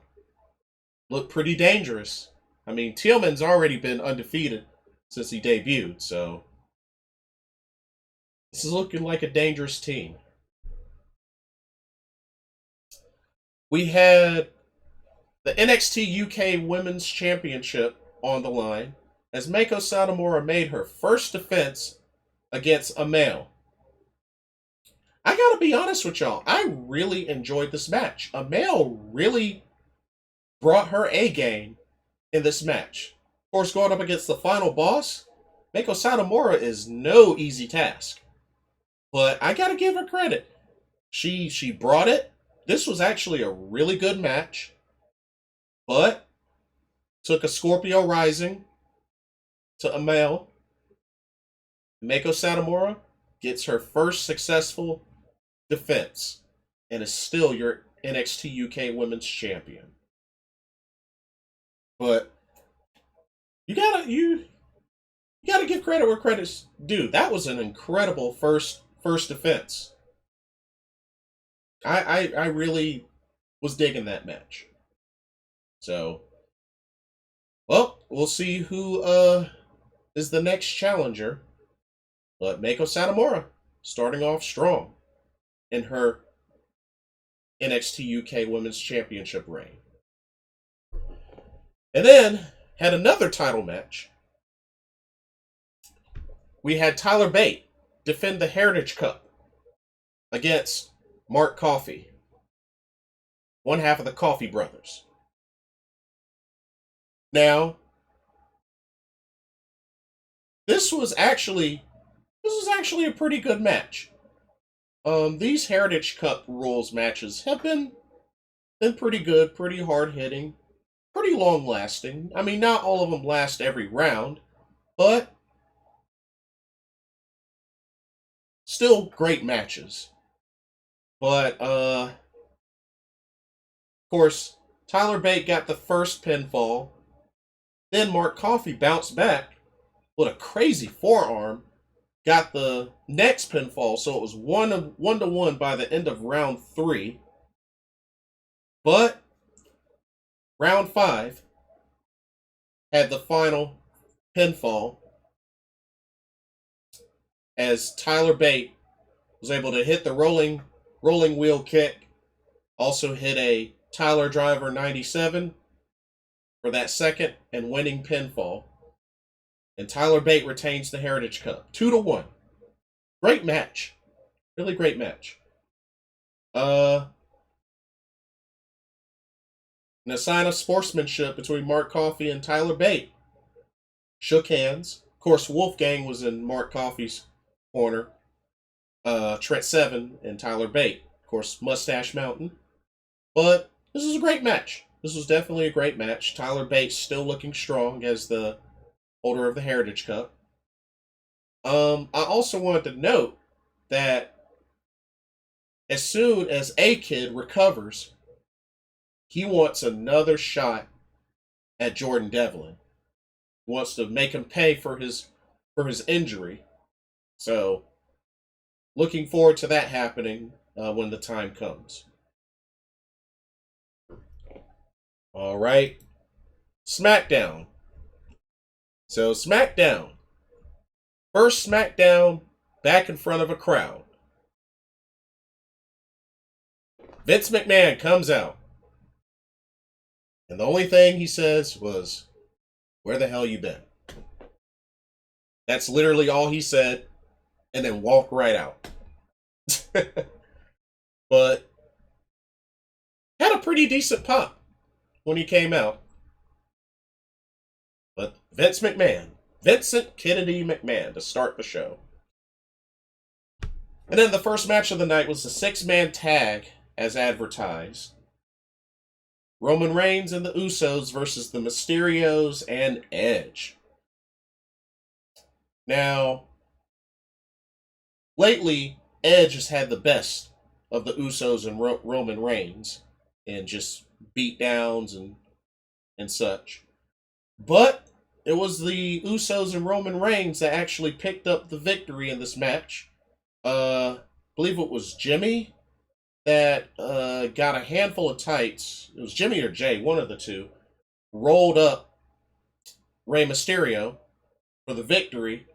look pretty dangerous. I mean, Tealman's already been undefeated since he debuted, so this is looking like a dangerous team. We had the NXT UK Women's Championship on the line as Meiko Satomura made her first defense against a male. I gotta be honest with y'all, I really enjoyed this match. A male really brought her A game in this match. Of course, going up against the final boss, Meiko Satomura is no easy task. But I gotta give her credit. She brought it. This was actually a really good match. But took a Scorpio Rising to a male. Meiko Satomura gets her first successful defense and is still your NXT UK Women's Champion. But you gotta give credit where credit's due. That was an incredible first defense. I really was digging that match. So, well, we'll see who is the next challenger. But Meiko Satomura starting off strong in her NXT UK Women's Championship reign. And then had another title match. We had Tyler Bate defend the Heritage Cup against Mark Coffey, one half of the Coffey brothers. Now, this was actually a pretty good match. These Heritage Cup rules matches have been pretty good, pretty hard hitting, pretty long lasting. I mean, not all of them last every round, but still great matches. But of course, Tyler Bate got the first pinfall. Then Mark Coffey bounced back with a crazy forearm, got the next pinfall, so it was 1-1 by the end of round 3. But round 5 had the final pinfall as Tyler Bate was able to hit the rolling wheel kick, also hit a Tyler Driver 97 for that second and winning pinfall. And Tyler Bate retains the Heritage Cup. 2-1. Great match. Really great match. And a sign of sportsmanship between Mark Coffey and Tyler Bate. Shook hands. Of course, Wolfgang was in Mark Coffey's corner. Trent Seven and Tyler Bate. Of course, Mustache Mountain. But this was a great match. This was definitely a great match. Tyler Bate's still looking strong as the holder of the Heritage Cup. I also wanted to note that as soon as A-Kid recovers, he wants another shot at Jordan Devlin. He wants to make him pay for his injury. So, looking forward to that happening when the time comes. All right. SmackDown. So, SmackDown. First SmackDown back in front of a crowd. Vince McMahon comes out. And the only thing he says was, "Where the hell you been?" That's literally all he said. And then walked right out. But had a pretty decent pop when he came out. But Vince McMahon, Vincent Kennedy McMahon, to start the show. And then the first match of the night was the 6-man tag as advertised. Roman Reigns and the Usos versus the Mysterios and Edge. Now, lately, Edge has had the best of the Usos and Roman Reigns. and just beat downs and such. But it was the Usos and Roman Reigns that actually picked up the victory in this match. I believe it was Jimmy that got a handful of tights. It was Jimmy or Jay, one of the two, rolled up Rey Mysterio for the victory.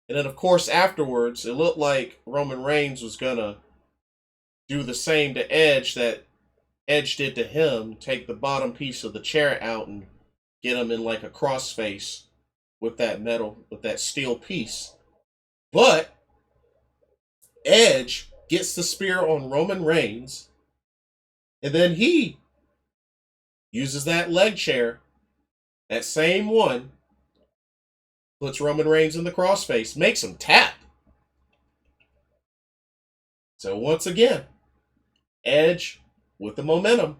And then, of course, afterwards, it looked like Roman Reigns was going to do the same to Edge that Edge did to him, take the bottom piece of the chair out and get him in like a crossface with that steel piece. But Edge gets the spear on Roman Reigns, and then he uses that leg chair, that same one, puts Roman Reigns in the crossface, makes him tap. So once again, Edge with the momentum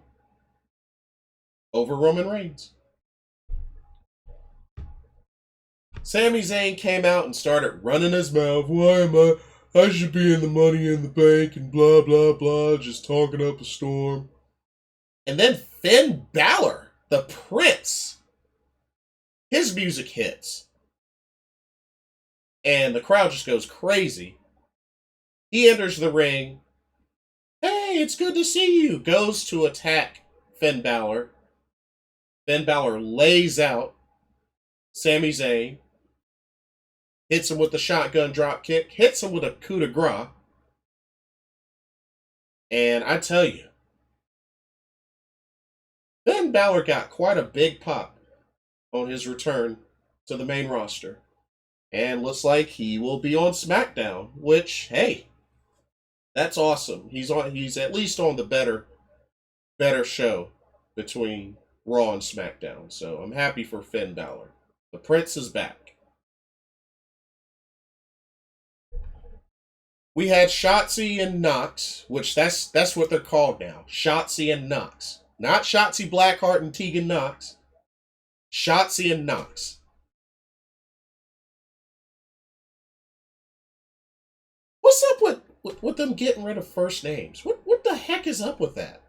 over Roman Reigns. Sami Zayn came out and started running his mouth. Why am I should be in the Money in the Bank and blah, blah, blah, just talking up a storm. And then Finn Balor, the Prince, his music hits. And the crowd just goes crazy. He enters the ring. Hey, it's good to see you. Goes to attack Finn Balor. Finn Balor lays out Sami Zayn. Hits him with the shotgun drop kick. Hits him with a coup de grace. And I tell you, Finn Balor got quite a big pop on his return to the main roster. And looks like he will be on SmackDown, which, hey, that's awesome. He's at least on the better show between Raw and SmackDown. So I'm happy for Finn Balor. The Prince is back. We had Shotzi and Knox, which that's what they're called now. Shotzi and Knox. Not Shotzi Blackheart and Tegan Knox. Shotzi and Knox. What's up with them getting rid of first names? What the heck is up with that?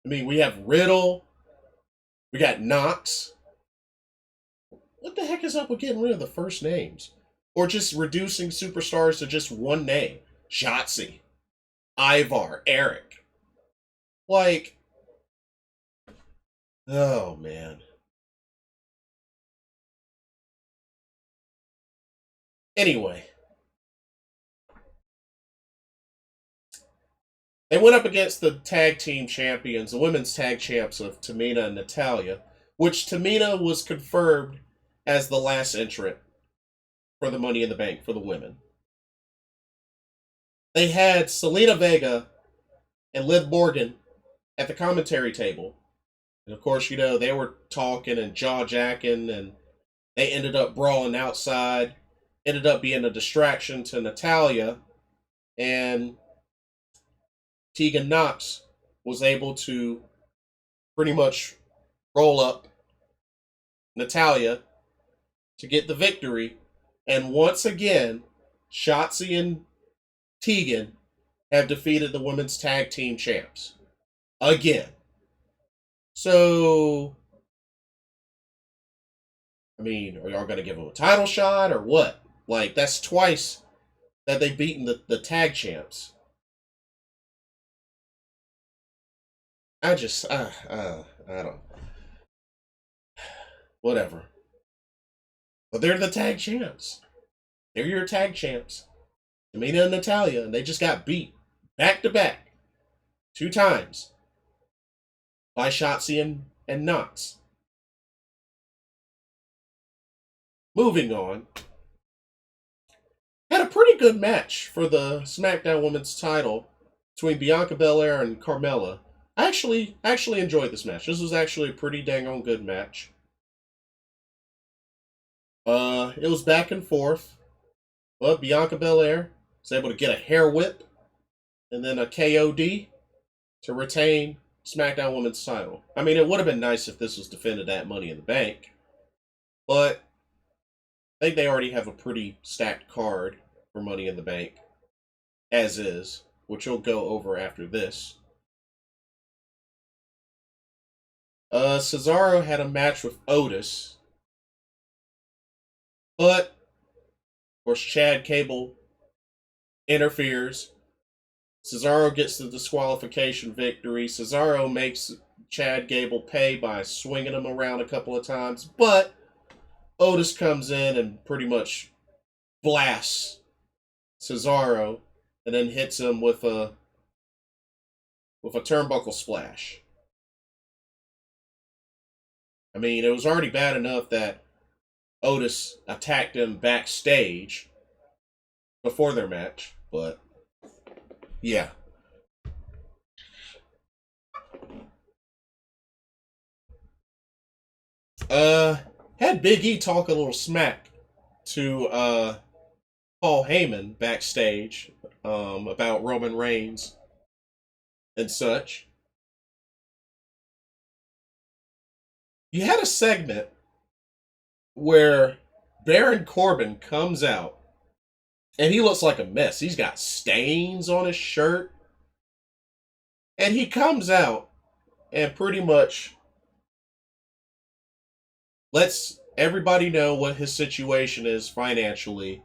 I mean, we have Riddle. We got Knox. What the heck is up with getting rid of the first names? Or just reducing superstars to just one name? Shotzi, Ivar, Eric. Like, oh man. Anyway. They went up against the tag team champions, the women's tag champs of Tamina and Natalya, which Tamina was confirmed as the last entrant for the Money in the Bank for the women. They had Selena Vega and Liv Morgan at the commentary table. And of course, you know, they were talking and jaw-jacking, and they ended up brawling outside. Ended up being a distraction to Natalya, and Tegan Knox was able to pretty much roll up Natalya to get the victory. And once again, Shotzi and Tegan have defeated the women's tag team champs. Again. So, I mean, are y'all going to give them a title shot or what? Like, that's twice that they've beaten the tag champs. I don't. Whatever. But they're the tag champs. They're your tag champs. Tamina and Natalya, and they just got beat back to back 2 times by Shotzi and Knox. Moving on. Had a pretty good match for the SmackDown Women's title between Bianca Belair and Carmella. I actually enjoyed this match. This was actually a pretty dang on good match. It was back and forth, but Bianca Belair was able to get a hair whip and then a KOD to retain SmackDown Women's title. I mean, it would have been nice if this was defended at Money in the Bank, but I think they already have a pretty stacked card for Money in the Bank, as is, which we'll go over after this. Cesaro had a match with Otis, but of course Chad Gable interferes. Cesaro gets the disqualification victory. Cesaro makes Chad Gable pay by swinging him around a couple of times, but Otis comes in and pretty much blasts Cesaro and then hits him with a turnbuckle splash. I mean, it was already bad enough that Otis attacked him backstage before their match, but yeah. Had Big E talk a little smack to Paul Heyman backstage about Roman Reigns and such. You had a segment where Baron Corbin comes out and he looks like a mess. He's got stains on his shirt. And he comes out and pretty much lets everybody know what his situation is financially.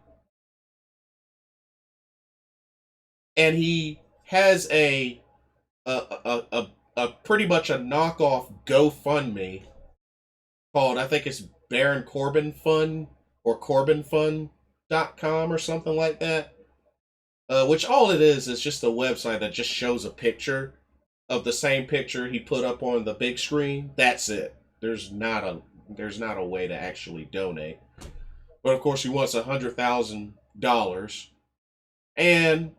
And he has a pretty much a knockoff GoFundMe called, I think it's Baron Corbin Fund or CorbinFund.com or something like that. Which all it is just a website that just shows a picture of the same picture he put up on the big screen. That's it. There's not a way to actually donate. But of course he wants $100,000 and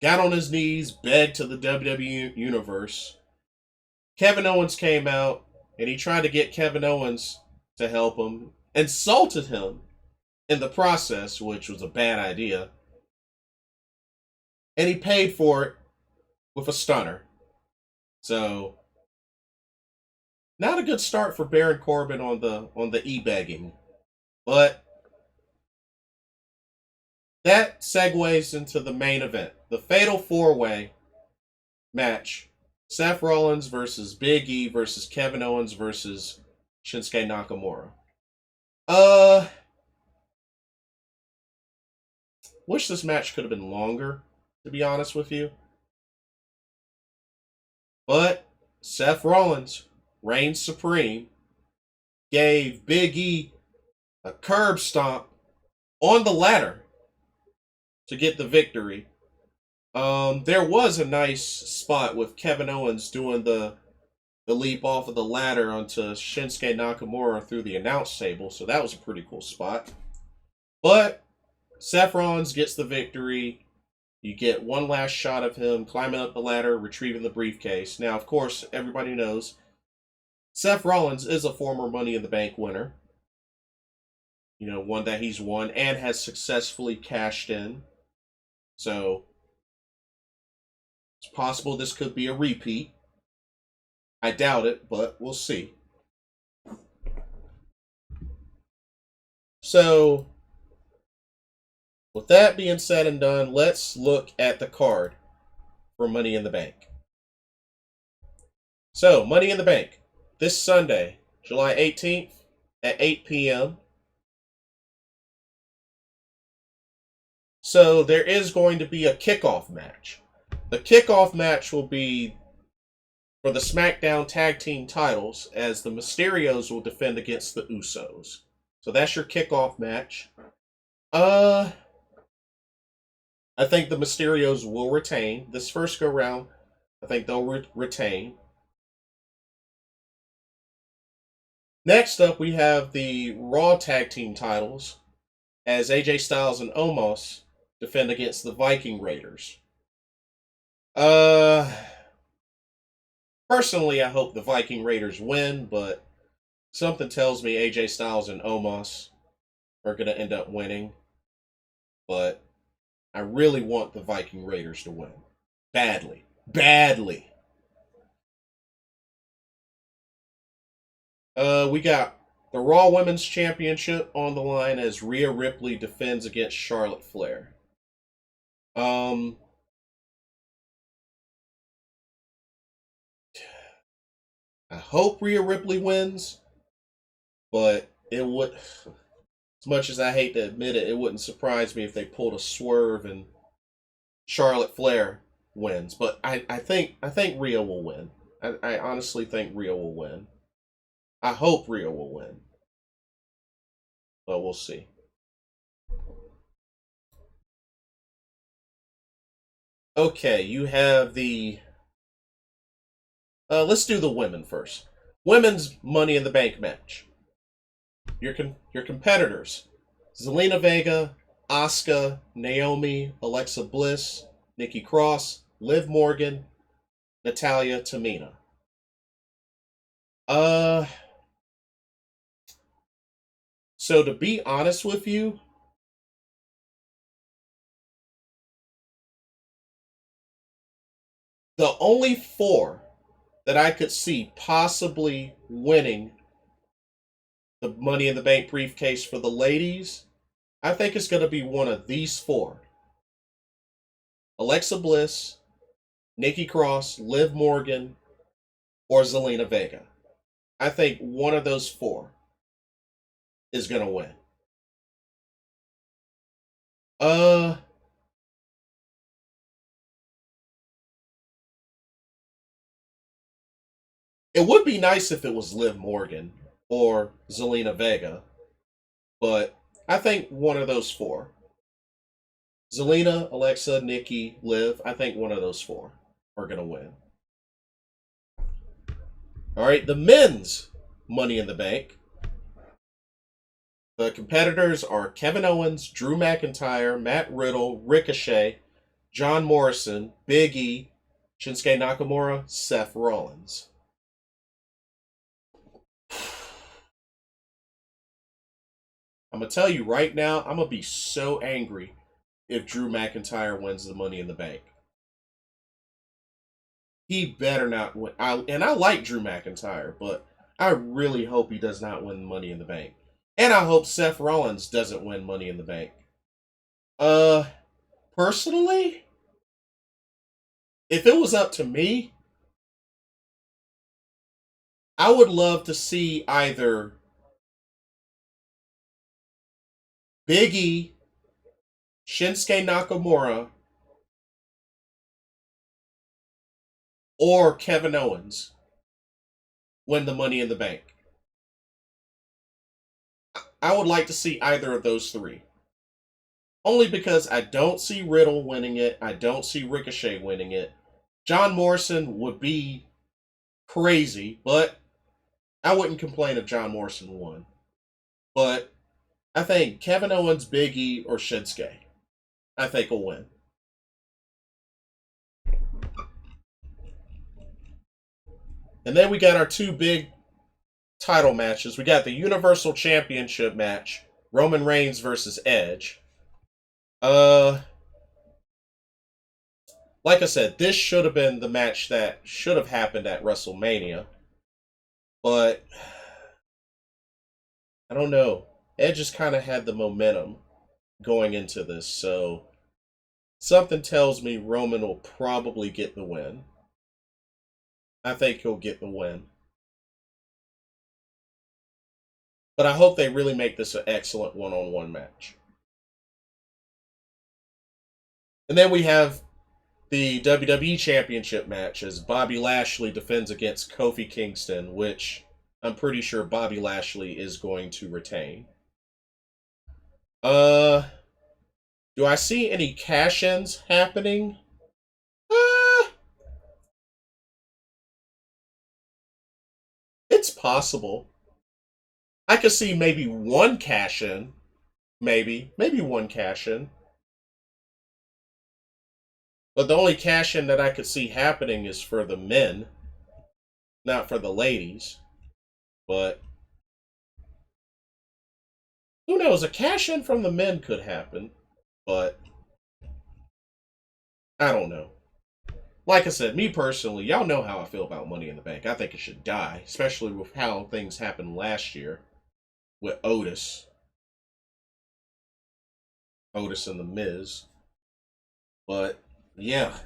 got on his knees, begged to the WWE Universe. Kevin Owens came out and he tried to get Kevin Owens to help him, insulted him in the process, which was a bad idea. And he paid for it with a stunner. So, not a good start for Baron Corbin on the e-begging. But that segues into the main event. The Fatal 4-Way match. Seth Rollins versus Big E versus Kevin Owens versus Shinsuke Nakamura. Wish this match could have been longer, to be honest with you. But Seth Rollins reigns supreme, gave Big E a curb stomp on the ladder to get the victory. There was a nice spot with Kevin Owens doing the leap off of the ladder onto Shinsuke Nakamura through the announce table, so that was a pretty cool spot. But Seth Rollins gets the victory. You get one last shot of him climbing up the ladder, retrieving the briefcase. Now, of course, everybody knows Seth Rollins is a former Money in the Bank winner. You know, one that he's won and has successfully cashed in. So, it's possible this could be a repeat. I doubt it, but we'll see. So, with that being said and done, let's look at the card for Money in the Bank. So, Money in the Bank, this Sunday, July 18th at 8 p.m. So, there is going to be a kickoff match. The kickoff match will be for the SmackDown Tag Team titles, as the Mysterios will defend against the Usos. So that's your kickoff match. I think the Mysterios will retain. This first go round, I think they'll retain. Next up, we have the Raw Tag Team titles, as AJ Styles and Omos defend against the Viking Raiders. Personally, I hope the Viking Raiders win, but something tells me AJ Styles and Omos are going to end up winning. But I really want the Viking Raiders to win. Badly. We got the Raw Women's Championship on the line as Rhea Ripley defends against Charlotte Flair. I hope Rhea Ripley wins, but it would, as much as I hate to admit it, it wouldn't surprise me if they pulled a swerve and Charlotte Flair wins. But I think Rhea will win. I honestly think Rhea will win. I hope Rhea will win. But we'll see. Okay, you have the... let's do the women first. Women's Money in the Bank match. Your competitors: Zelina Vega, Asuka, Naomi, Alexa Bliss, Nikki Cross, Liv Morgan, Natalia, Tamina. So to be honest with you, the only four that I could see possibly winning the Money in the Bank briefcase for the ladies, I think it's going to be one of these four: Alexa Bliss, Nikki Cross, Liv Morgan, or Zelina Vega. I think one of those four is going to win. It would be nice if it was Liv Morgan or Zelina Vega, but I think one of those four. Zelina, Alexa, Nikki, Liv, I think one of those four are going to win. All right, the men's Money in the Bank. The competitors are Kevin Owens, Drew McIntyre, Matt Riddle, Ricochet, John Morrison, Big E, Shinsuke Nakamura, Seth Rollins. I'm going to tell you right now, I'm going to be so angry if Drew McIntyre wins the Money in the Bank. He better not win. I like Drew McIntyre, but I really hope he does not win Money in the Bank. And I hope Seth Rollins doesn't win Money in the Bank. Personally, if it was up to me, I would love to see either Big E, Shinsuke Nakamura, or Kevin Owens win the Money in the Bank. I would like to see either of those three. Only because I don't see Riddle winning it. I don't see Ricochet winning it. John Morrison would be crazy, but I wouldn't complain if John Morrison won. But I think Kevin Owens, Big E, or Shinsuke, I think will win. And then we got our two big title matches. We got the Universal Championship match, Roman Reigns versus Edge. Like I said, this should have been the match that should have happened at WrestleMania. But I don't know. Edge just kind of had the momentum going into this, so something tells me Roman will probably get the win. I think he'll get the win. But I hope they really make this an excellent one-on-one match. And then we have the WWE Championship match as Bobby Lashley defends against Kofi Kingston, which I'm pretty sure Bobby Lashley is going to retain. Do I see any cash-ins happening? It's possible. I could see maybe one cash-in. Maybe one cash-in. But the only cash-in that I could see happening is for the men, not for the ladies. But who knows? A cash-in from the men could happen, but I don't know. Like I said, me personally, y'all know how I feel about Money in the Bank. I think it should die, especially with how things happened last year. with Otis. Otis and The Miz. But, yeah.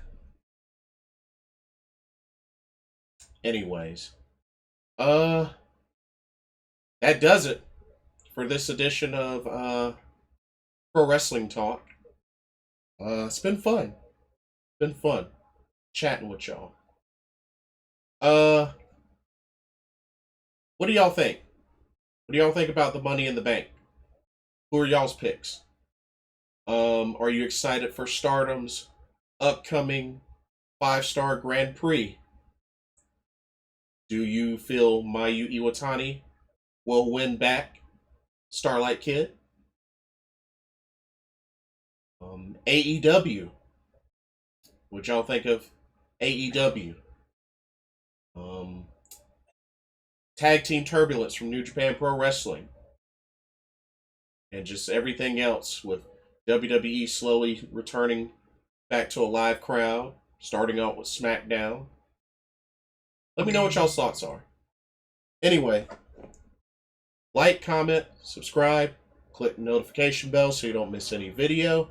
Anyways. That does it for this edition of Pro Wrestling Talk. It's been fun. Been fun chatting with y'all. What do y'all think? What do y'all think about the Money in the Bank? Who are y'all's picks? Are you excited for Stardom's upcoming 5-star Grand Prix? Do you feel Mayu Iwatani will win back Starlight Kid? AEW. What y'all think of AEW? Tag Team Turbulence from New Japan Pro Wrestling. And just everything else with WWE slowly returning back to a live crowd, starting out with SmackDown. Let me know what y'all's thoughts are. Anyway, like, comment, subscribe, click the notification bell so you don't miss any video.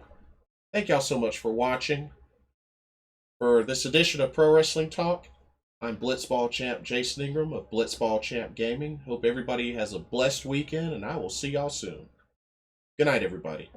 Thank y'all so much for watching. For this edition of Pro Wrestling Talk, I'm Blitzball Champ Jason Ingram of Blitzball Champ Gaming. Hope everybody has a blessed weekend, and I will see y'all soon. Good night, everybody.